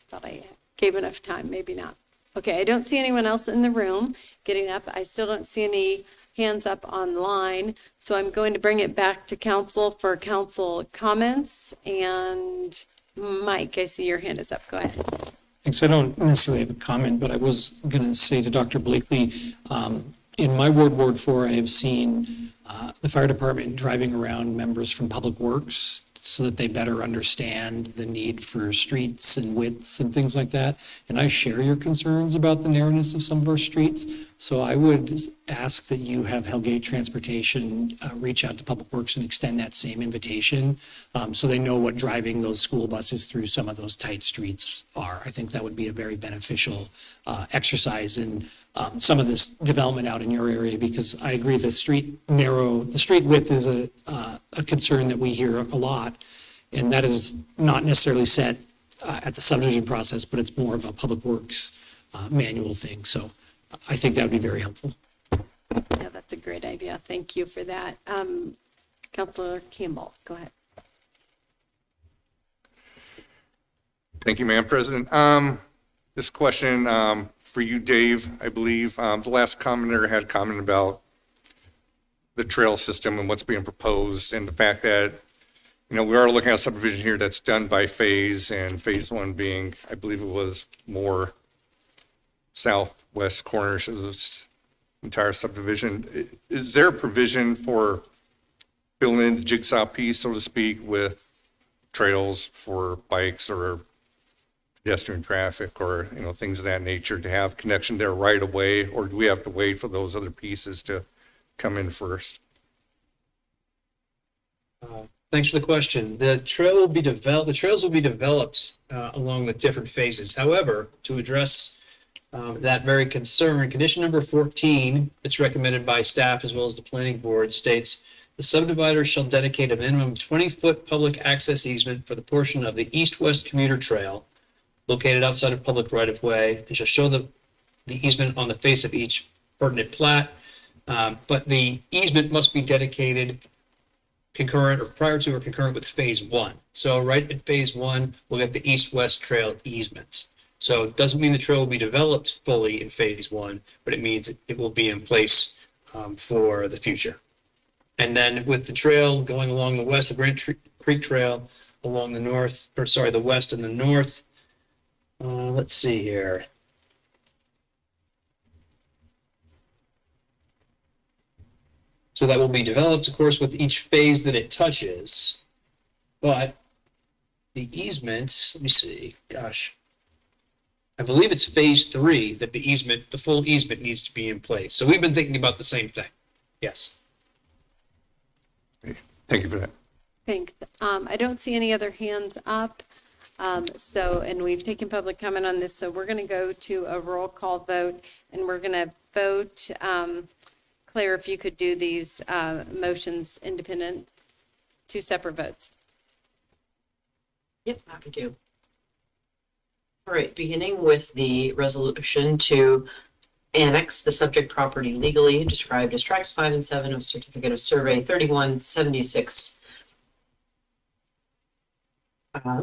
Thought I gave enough time, maybe not. Okay, I don't see anyone else in the room getting up. I still don't see any hands up online. So I'm going to bring it back to council for council comments. And Mike, I see your hand is up. Go ahead. Thanks. I don't necessarily have a comment, but I was going to say to Dr. Blakely, in my ward, Ward 4, I have seen the fire department driving around members from Public Works so that they better understand the need for streets and widths and things like that. And I share your concerns about the narrowness of some of our streets. So I would ask that you have Hellgate Transportation reach out to Public Works and extend that same invitation so they know what driving those school buses through some of those tight streets are. I think that would be a very beneficial exercise in some of this development out in your area, because I agree the street width is a concern that we hear a lot, and that is not necessarily set at the subdivision process, but it's more of a Public Works manual thing. So I think that would be very helpful. Yeah, that's a great idea. Thank you for that. Councilor Campbell, go ahead. Thank you, Madam President. This question for you, Dave, I believe. The last commenter had comment about the trail system and what's being proposed, and the fact that, you know, we are looking at a subdivision here that's done by phase, and Phase 1 being, I believe it was more southwest corners of this entire subdivision. Is there a provision for filling in the jigsaw piece, so to speak, with trails for bikes or pedestrian traffic or, you know, things of that nature, to have connection there right away, or do we have to wait for those other pieces to come in first? Thanks for the question. The trails will be developed along with different phases. However, to address that very concern, condition number 14, it's recommended by staff as well as the planning board, states the subdivider shall dedicate a minimum 20-foot public access easement for the portion of the east-west commuter trail located outside of public right-of-way, and shall show the easement on the face of each pertinent plat. But the easement must be dedicated concurrent or prior to or concurrent with Phase 1. So right at Phase 1, we'll get the east-west trail easement. So it doesn't mean the trail will be developed fully in Phase 1, but it means it will be in place for the future. And then with the trail going along the west, the Grant Creek Trail along the north, or sorry, the west and the north. Let's see here. So that will be developed, of course, with each phase that it touches. But the easements, let me see, gosh. I believe it's Phase 3 that the full easement needs to be in place. So we've been thinking about the same thing. Yes. Thank you for that. Thanks. I don't see any other hands up. And we've taken public comment on this, so we're going to go to a roll call vote, and we're going to vote. Claire, if you could do these motions independent, 2 separate votes. Yep, happy to. All right, beginning with the resolution to annex the subject property legally described as tracts 5 and 7 of Certificate of Survey 3176.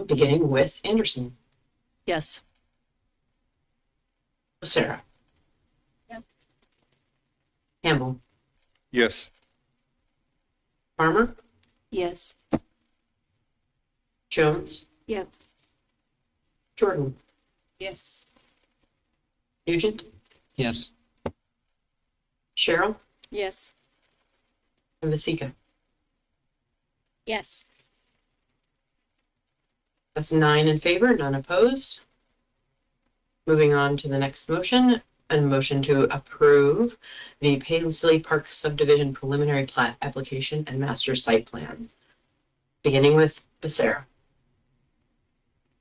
Beginning with Anderson. Yes. Sarah. Campbell, Yes. Farmer, Yes. Jones, Yes. Jordan, Yes. Nugent, Yes. Cheryl, Yes. and Vasika. Yes. That's 9 in favor, none opposed. Moving on to the next motion, a motion to approve the Paisley Park Subdivision Preliminary Plat Application and Master Site Plan. Beginning with Becerra.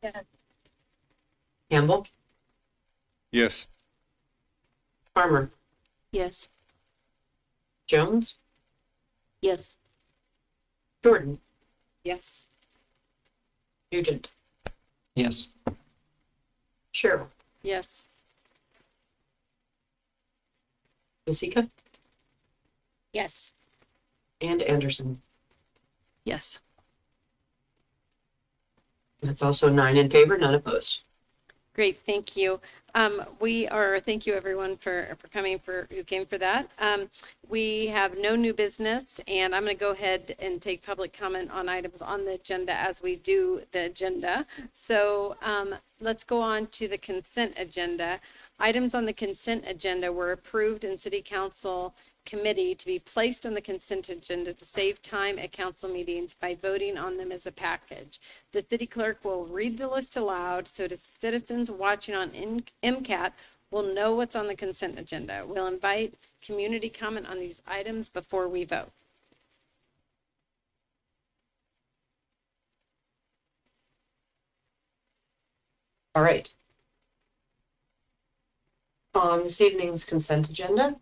Yes. Campbell, Yes. Farmer, Yes. Jones, Yes. Jordan, Yes. Nugent, Yes. Cheryl, Yes. Vasika, Yes. and Anderson. Yes. That's also 9 in favor, none opposed. Great, thank you. Thank you everyone for coming, who came for that. We have no new business, and I'm going to go ahead and take public comment on items on the agenda as we do the agenda. So let's go on to the consent agenda. Items on the consent agenda were approved in City Council Committee to be placed on the consent agenda to save time at council meetings by voting on them as a package. The city clerk will read the list aloud so the citizens watching on MCAT will know what's on the consent agenda. We'll invite community comment on these items before we vote. All right. On this evening's consent agenda,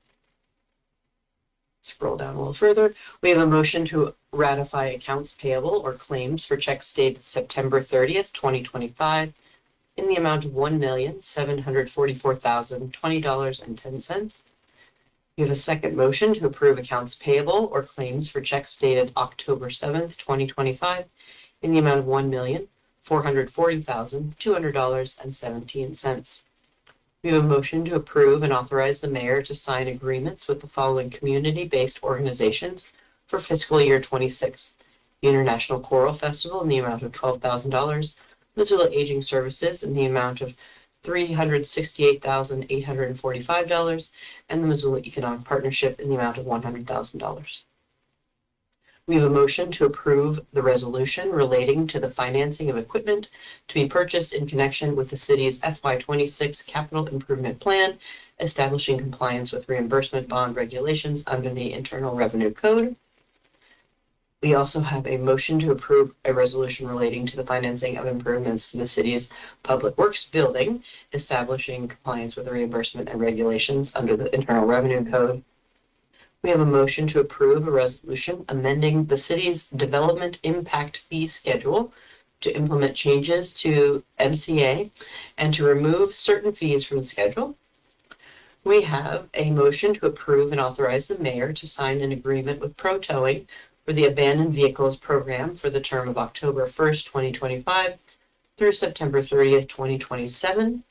scroll down a little further, we have a motion to ratify accounts payable or claims for checks dated September 30th, 2025 in the amount of $1,744,020.10. We have a second motion to approve accounts payable or claims for checks dated October 7th, 2025 in the amount of $1,440,200.17. We have a motion to approve and authorize the mayor to sign agreements with the following community-based organizations for fiscal year 26. The International Choral Festival in the amount of $12,000, Missoula Aging Services in the amount of $368,845, and the Missoula Economic Partnership in the amount of $100,000. We have a motion to approve the resolution relating to the financing of equipment to be purchased in connection with the city's FY26 capital improvement plan, establishing compliance with reimbursement bond regulations under the Internal Revenue Code. We also have a motion to approve a resolution relating to the financing of improvements to the city's Public Works building, establishing compliance with the reimbursement and regulations under the Internal Revenue Code. We have a motion to approve a resolution amending the city's development impact fee schedule to implement changes to MCA and to remove certain fees from the schedule. We have a motion to approve and authorize the mayor to sign an agreement with Pro Towing for the Abandoned Vehicles Program for the term of October 1st, 2025 through September 30th, 2027.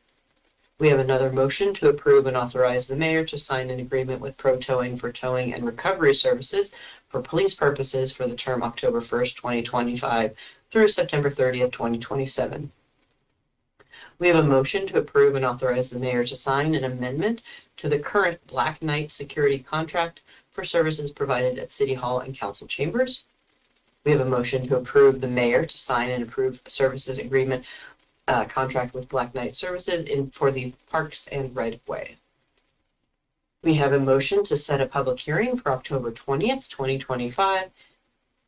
We have another motion to approve and authorize the mayor to sign an agreement with Pro Towing for towing and recovery services for police purposes for the term October 1st, 2025 through September 30th, 2027. We have a motion to approve and authorize the mayor to sign an amendment to the current Black Knight security contract for services provided at City Hall and Council Chambers. We have a motion to approve the mayor to sign and approve services agreement contract with Black Knight Services for the parks and right-of-way. We have a motion to set a public hearing for October 20th, 2025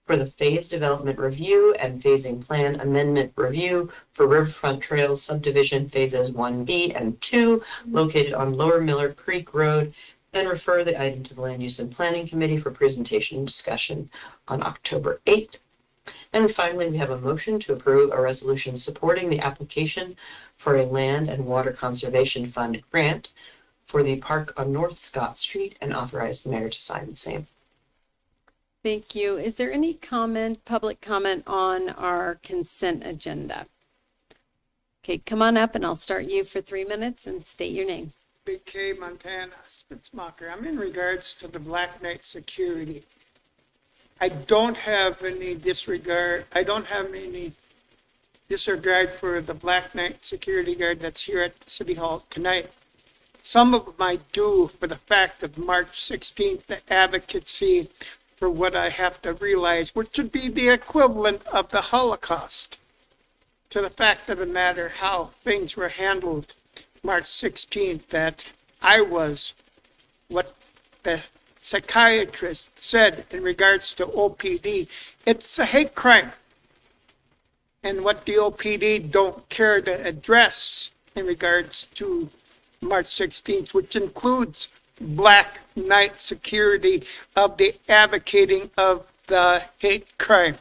for the phase development review and phasing plan amendment review for Riverfront Trails Subdivision Phases 1B and 2 located on Lower Miller Creek Road, and refer the item to the Land Use and Planning Committee for presentation and discussion on October 8th. And finally, we have a motion to approve a resolution supporting the application for a Land and Water Conservation Fund grant for the park on North Scott Street and authorize the mayor to sign the same. Thank you. Is there any public comment on our consent agenda? Okay, come on up and I'll start you for 3 minutes and state your name. Big K, Montana, Spitzmacher. I'm in regards to the Black Knight security. I don't have any disregard for the Black Knight security guard that's here at City Hall tonight. Some of them I do for the fact of March 16th, the advocacy for what I have to realize, which would be the equivalent of the Holocaust. To the fact of the matter, how things were handled March 16th, that I was what the psychiatrist said in regards to OPD. It's a hate crime. And what the OPD don't care to address in regards to March 16th, which includes Black Knight security of the advocating of the hate crime.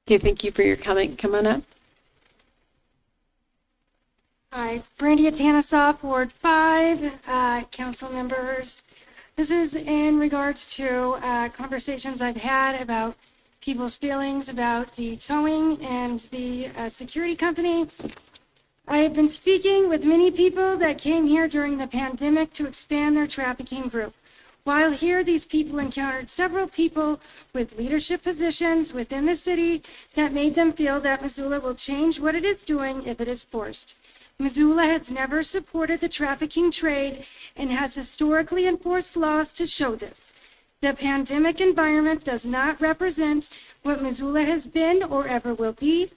Okay, thank you for your comment. Come on up. Hi, Brandy Atanasoff, Ward 5, council members. This is in regards to conversations I've had about people's feelings about the towing and the security company. I have been speaking with many people that came here during the pandemic to expand their trafficking group. While here, these people encountered several people with leadership positions within the city that made them feel that Missoula will change what it is doing if it is forced. Missoula has never supported the trafficking trade and has historically enforced laws to show this. The pandemic environment does not represent what Missoula has been or ever will be.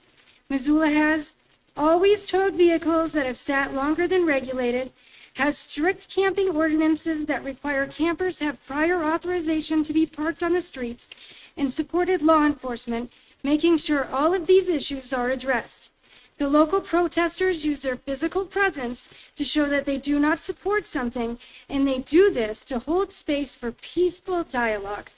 Missoula has always towed vehicles that have sat longer than regulated, has strict camping ordinances that require campers to have prior authorization to be parked on the streets, and supported law enforcement, making sure all of these issues are addressed. The local protesters use their physical presence to show that they do not support something, and they do this to hold space for peaceful dialogue.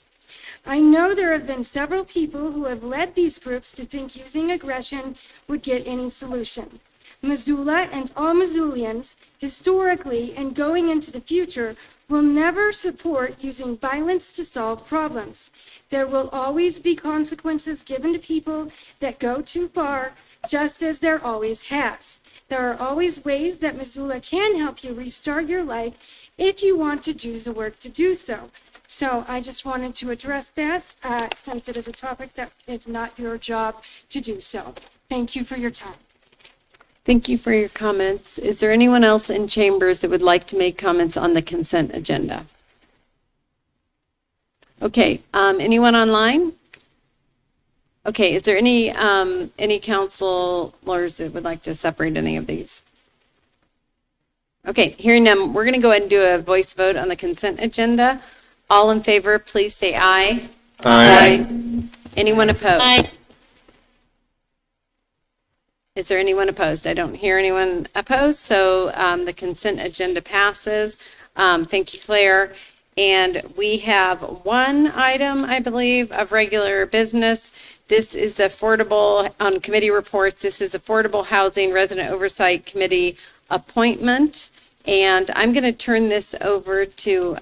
I know there have been several people who have led these groups to think using aggression would get any solution. Missoula and all Missoulians, historically and going into the future, will never support using violence to solve problems. There will always be consequences given to people that go too far, just as there always has. There are always ways that Missoula can help you restart your life if you want to do the work to do so. So I just wanted to address that since it is a topic that is not your job to do so. Thank you for your time. Thank you for your comments. Is there anyone else in chambers that would like to make comments on the consent agenda? Okay, anyone online? Okay, is there any councilors that would like to separate any of these? Okay, hearing none, we're going to go ahead and do a voice vote on the consent agenda. All in favor, please say aye. Aye. Anyone opposed? Aye. Is there anyone opposed? I don't hear anyone opposed, so the consent agenda passes. Thank you, Claire. And we have one item, I believe, of regular business. This is affordable, on committee reports, this is Affordable Housing Resident Oversight Committee appointment. And I'm going to turn this over to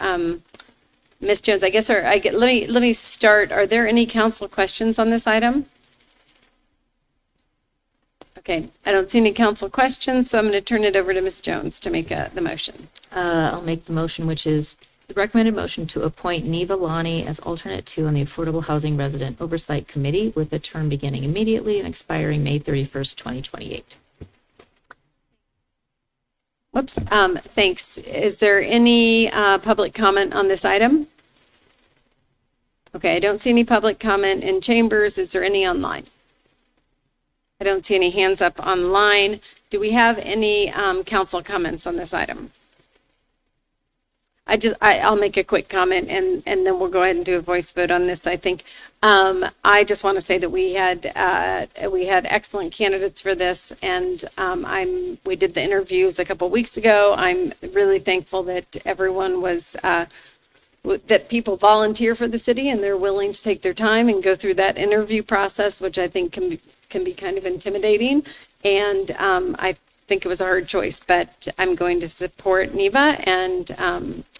Ms. Jones, I guess, let me start. Are there any council questions on this item? Okay, I don't see any council questions, so I'm going to turn it over to Ms. Jones to make the motion. I'll make the motion, which is the recommended motion to appoint Neva Lonnie as alternate 2 on the Affordable Housing Resident Oversight Committee with a term beginning immediately and expiring May 31st, 2028. Whoops, thanks. Is there any public comment on this item? Okay, I don't see any public comment in chambers. Is there any online? I don't see any hands up online. Do we have any council comments on this item? I'll make a quick comment and then we'll go ahead and do a voice vote on this. I think I just want to say that we had excellent candidates for this, and we did the interviews a couple weeks ago. I'm really thankful that everyone was that people volunteer for the city and they're willing to take their time and go through that interview process, which I think can be kind of intimidating. And I think it was a hard choice, but I'm going to support Neva, and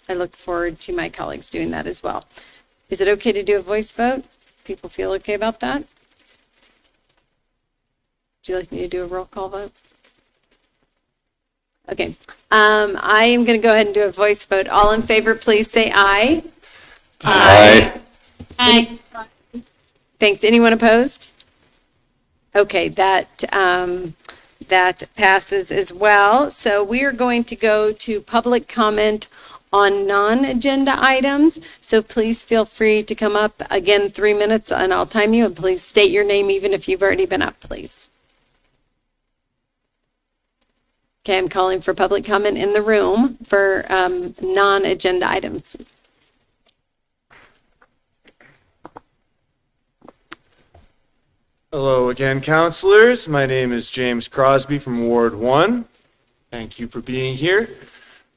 I look forward to my colleagues doing that as well. Is it okay to do a voice vote? People feel okay about that? Would you like me to do a roll call vote? Okay, I am going to go ahead and do a voice vote. All in favor, please say aye. Aye. Aye. Thanks. Anyone opposed? Okay, that passes as well. So we are going to go to public comment on non-agenda items. So please feel free to come up. Again, 3 minutes and I'll time you, and please state your name even if you've already been up, please. Okay, I'm calling for public comment in the room for non-agenda items. Hello again, counselors. My name is James Crosby from Ward 1. Thank you for being here.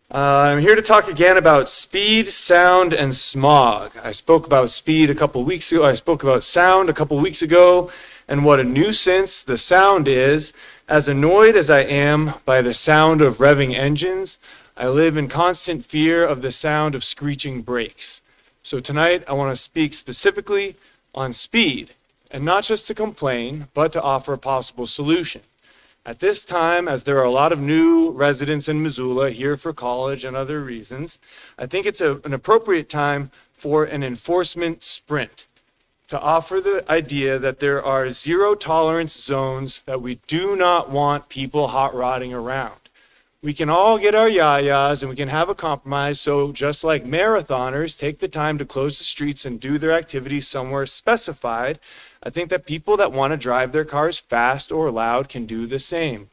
I'm here to talk again about speed, sound, and smog. I spoke about speed a couple weeks ago. I spoke about sound a couple weeks ago, and what a nuisance the sound is. As annoyed as I am by the sound of revving engines, I live in constant fear of the sound of screeching brakes. So tonight I want to speak specifically on speed, and not just to complain, but to offer a possible solution. At this time, as there are a lot of new residents in Missoula here for college and other reasons, I think it's an appropriate time for an enforcement sprint to offer the idea that there are zero tolerance zones that we do not want people hot rodding around. We can all get our yayas and we can have a compromise. So just like marathoners take the time to close the streets and do their activities somewhere specified, I think that people that want to drive their cars fast or loud can do the same.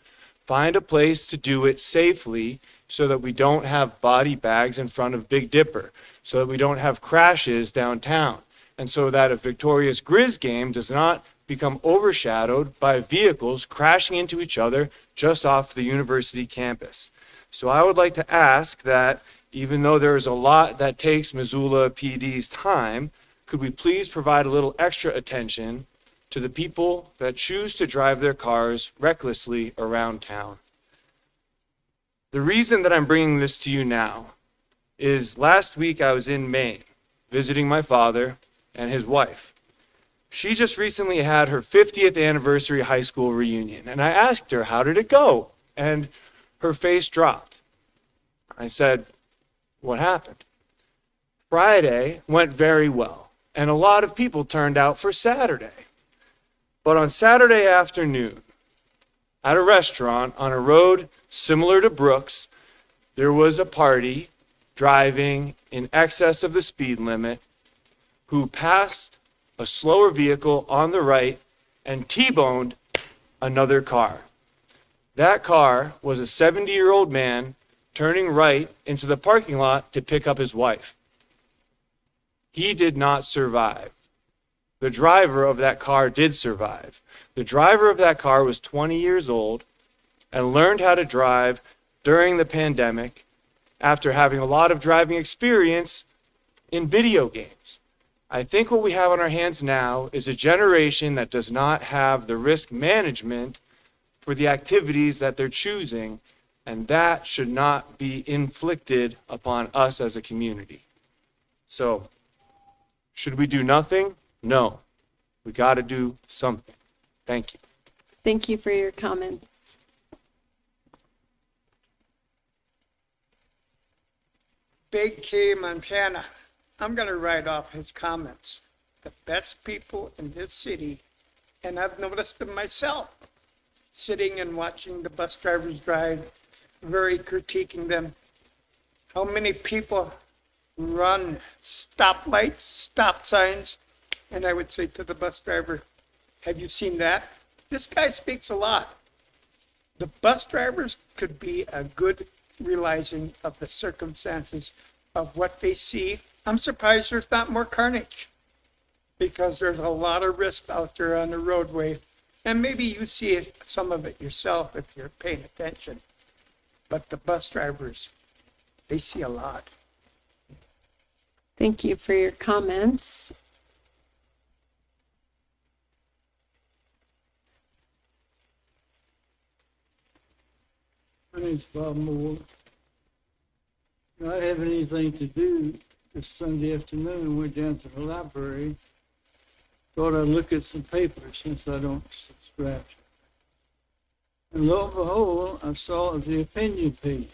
Find a place to do it safely so that we don't have body bags in front of Big Dipper, so that we don't have crashes downtown, and so that a victorious Grizz game does not become overshadowed by vehicles crashing into each other just off the university campus. So I would like to ask that, even though there is a lot that takes Missoula PD's time, could we please provide a little extra attention to the people that choose to drive their cars recklessly around town? The reason that I'm bringing this to you now is last week I was in Maine visiting my father and his wife. She just recently had her 50th anniversary high school reunion, and I asked her, how did it go? And her face dropped. I said, what happened? Friday went very well, and a lot of people turned out for Saturday. But on Saturday afternoon, at a restaurant on a road similar to Brooks, there was a party driving in excess of the speed limit who passed a slower vehicle on the right and T-boned another car. That car was a 70-year-old man turning right into the parking lot to pick up his wife. He did not survive. The driver of that car did survive. The driver of that car was 20 years old and learned how to drive during the pandemic after having a lot of driving experience in video games. I think what we have on our hands now is a generation that does not have the risk management for the activities that they're choosing, and that should not be inflicted upon us as a community. So, should we do nothing? No. We got to do something. Thank you. Thank you for your comments. Big K, Montana. I'm going to write off his comments. The best people in this city, and I've noticed them myself, sitting and watching the bus drivers drive, very critiquing them. How many people run stoplights, stop signs, and I would say to the bus driver, have you seen that? This guy speaks a lot. The bus drivers could be a good realizing of the circumstances of what they see. I'm surprised there's not more carnage, because there's a lot of risk out there on the roadway. And maybe you see it, some of it yourself if you're paying attention. But the bus drivers, they see a lot. Thank you for your comments. My name's Bob Moore. Not having anything to do this Sunday afternoon, went down to the library. Thought I'd look at some papers since I don't subscribe. And lo and behold, I saw the opinion page.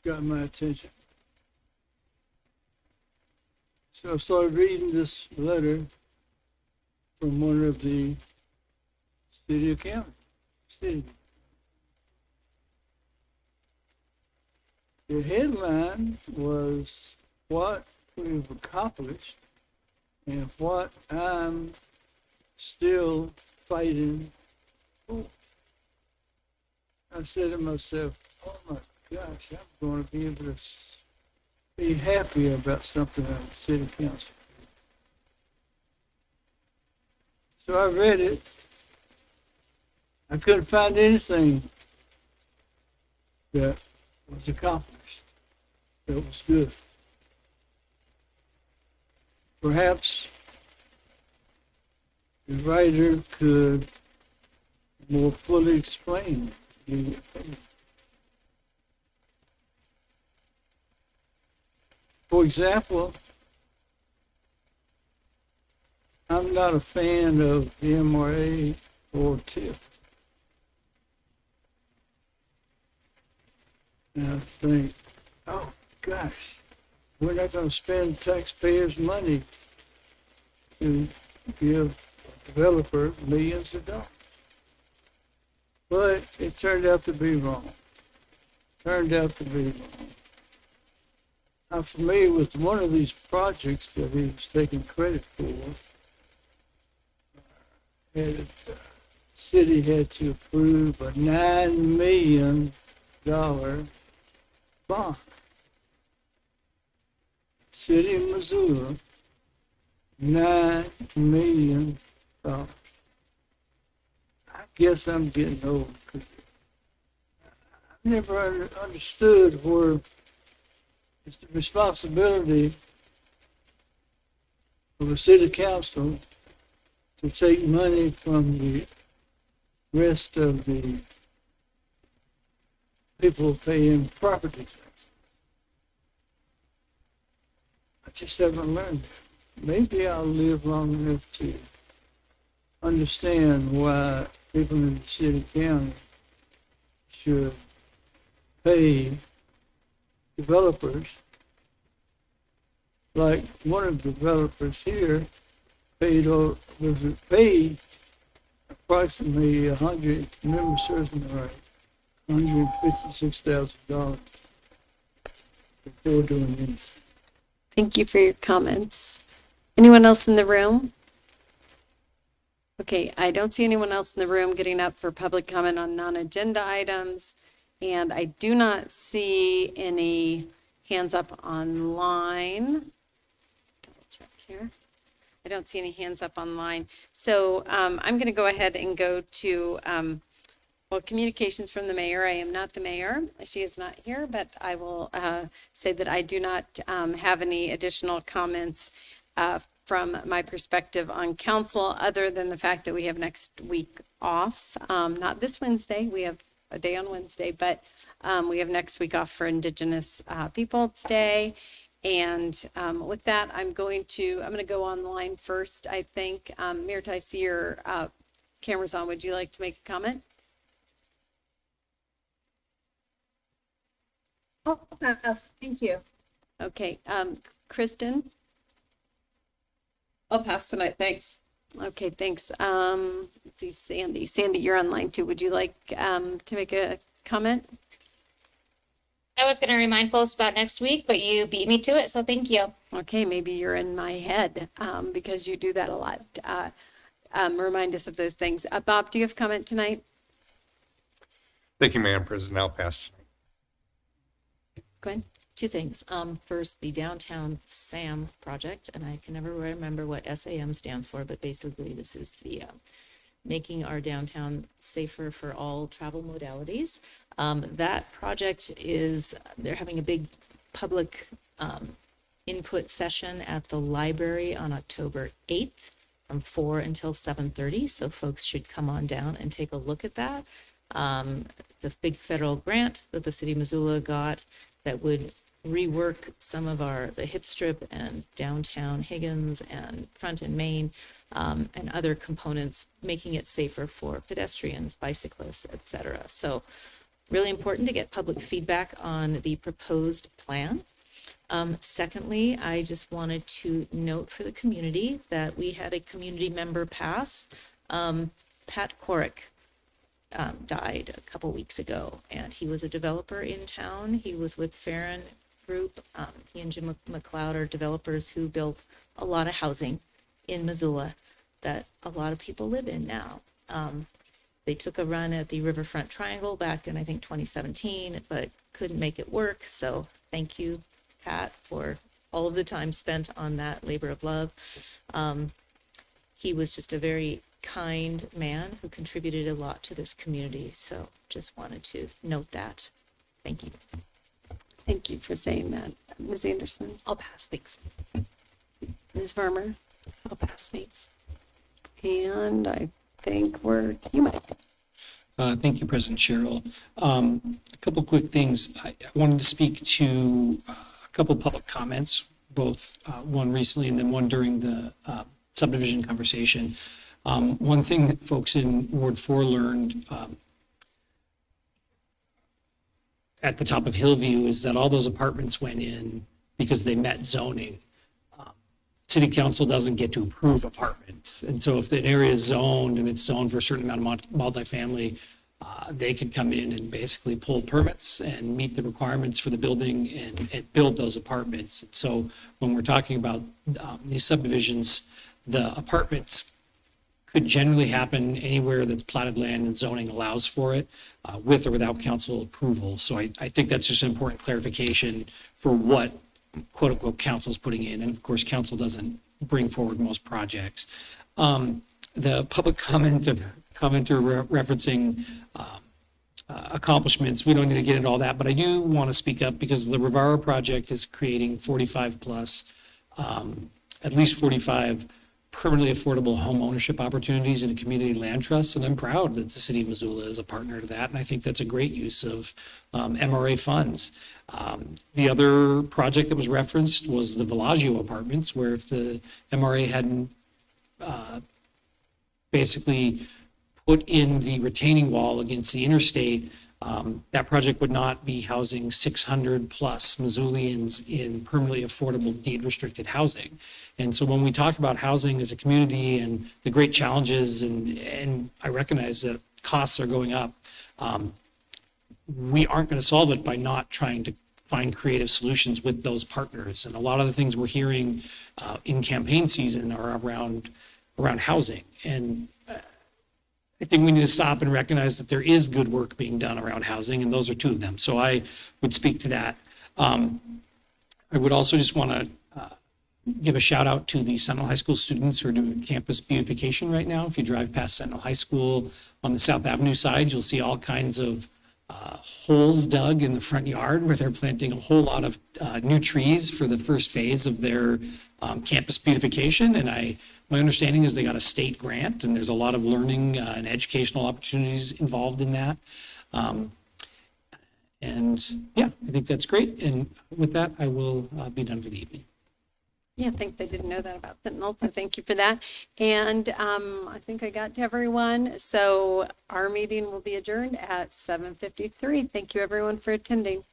Got my attention. So I started reading this letter from one of the city accountants. The headline was what we've accomplished and what I'm still fighting for. I said to myself, oh my gosh, I'm going to be able to be happy about something on the city council. So I read it. I couldn't find anything that was accomplished, that was good. Perhaps the writer could more fully explain the opinion. For example, I'm not a fan of the MRA or TIF. And I think, oh gosh, we're not going to spend taxpayers' money to give a developer millions of dollars. But it turned out to be wrong. I'm familiar with one of these projects that he was taking credit for. The city had to approve a $9 million bond. City of Missoula, $9 million. I guess I'm getting old. I never understood where it's the responsibility of a city council to take money from the rest of the people paying property tax. I just haven't learned that. Maybe I'll live long enough to understand why people in the city county should pay developers, like one of the developers here paid approximately $156,000 before doing this. Thank you for your comments. Anyone else in the room? Okay, I don't see anyone else in the room getting up for public comment on non-agenda items, and I do not see any hands up online. Double check here. I don't see any hands up online. So I'm going to go ahead and go to, well, communications from the mayor. I am not the mayor. She is not here, but I will say that I do not have any additional comments from my perspective on council, other than the fact that we have next week off. Not this Wednesday. We have a day on Wednesday, but we have next week off for Indigenous Peoples Day. And with that, I'm going to go online first, I think. Mirta, I see your camera's on. Would you like to make a comment? Oh, thank you. Okay, Kristen? I'll pass tonight, thanks. Okay, thanks. Let's see, Sandy. Sandy, you're online too. Would you like to make a comment? I was going to remind folks about next week, but you beat me to it, so thank you. Okay, maybe you're in my head because you do that a lot. Remind us of those things. Bob, do you have a comment tonight? Thank you, Madam President. I'll pass tonight. Go ahead. Two things. First, the downtown SAM project, and I can never remember what SAM stands for, but basically this is the making our downtown safer for all travel modalities. That project they're having a big public input session at the library on October 8th from 4 until 7:30. So folks should come on down and take a look at that. It's a big federal grant that the city of Missoula got that would rework some of the hip strip and downtown Higgins and Front and Main and other components, making it safer for pedestrians, bicyclists, etc. So really important to get public feedback on the proposed plan. Secondly, I just wanted to note for the community that we had a community member pass. Pat Corick died a couple weeks ago, and he was a developer in town. He was with Farron Group. He and Jim McLeod are developers who built a lot of housing in Missoula that a lot of people live in now. They took a run at the Riverfront Triangle back in, I think, 2017, but couldn't make it work. So thank you, Pat, for all of the time spent on that labor of love. He was just a very kind man who contributed a lot to this community. So just wanted to note that. Thank you. Thank you for saying that. Ms. Anderson? I'll pass, thanks. Ms. Vermer? I'll pass, thanks. And I think we're to you, Mike. Thank you, President Cheryl. A couple quick things. I wanted to speak to a couple public comments, both one recently and then one during the subdivision conversation. One thing that folks in Ward 4 learned at the top of Hillview is that all those apartments went in because they met zoning. City Council doesn't get to approve apartments. And so if an area is zoned and it's zoned for a certain amount of multifamily, they could come in and basically pull permits and meet the requirements for the building and build those apartments. And so when we're talking about these subdivisions, the apartments could generally happen anywhere that's platted land and zoning allows for it, with or without council approval. So I think that's just an important clarification for what quote unquote council's putting in. And of course, council doesn't bring forward most projects. The public commenter referencing accomplishments, we don't need to get into all that, but I do want to speak up because the Rivara project is creating 45 plus, at least 45 permanently affordable home ownership opportunities in a community land trust. And I'm proud that the city of Missoula is a partner to that. And I think that's a great use of MRA funds. The other project that was referenced was the Villaggio Apartments, where if the MRA hadn't basically put in the retaining wall against the interstate, that project would not be housing 600 plus Missoulians in permanently affordable deed restricted housing. And so when we talk about housing as a community and the great challenges, and I recognize that costs are going up, we aren't going to solve it by not trying to find creative solutions with those partners. And a lot of the things we're hearing in campaign season are around housing. And I think we need to stop and recognize that there is good work being done around housing, and those are two of them. So I would speak to that. I would also just want to give a shout out to the Sentinel High School students who are doing campus beautification right now. If you drive past Sentinel High School on the South Avenue side, you'll see all kinds of holes dug in the front yard where they're planting a whole lot of new trees for the first phase of their campus beautification. And my understanding is they got a state grant, and there's a lot of learning and educational opportunities involved in that. And yeah, I think that's great. And with that, I will be done for the evening. Yeah, thanks. I didn't know that about Sentinel, so thank you for that. And I think I got to everyone. So our meeting will be adjourned at 7:53. Thank you, everyone, for attending.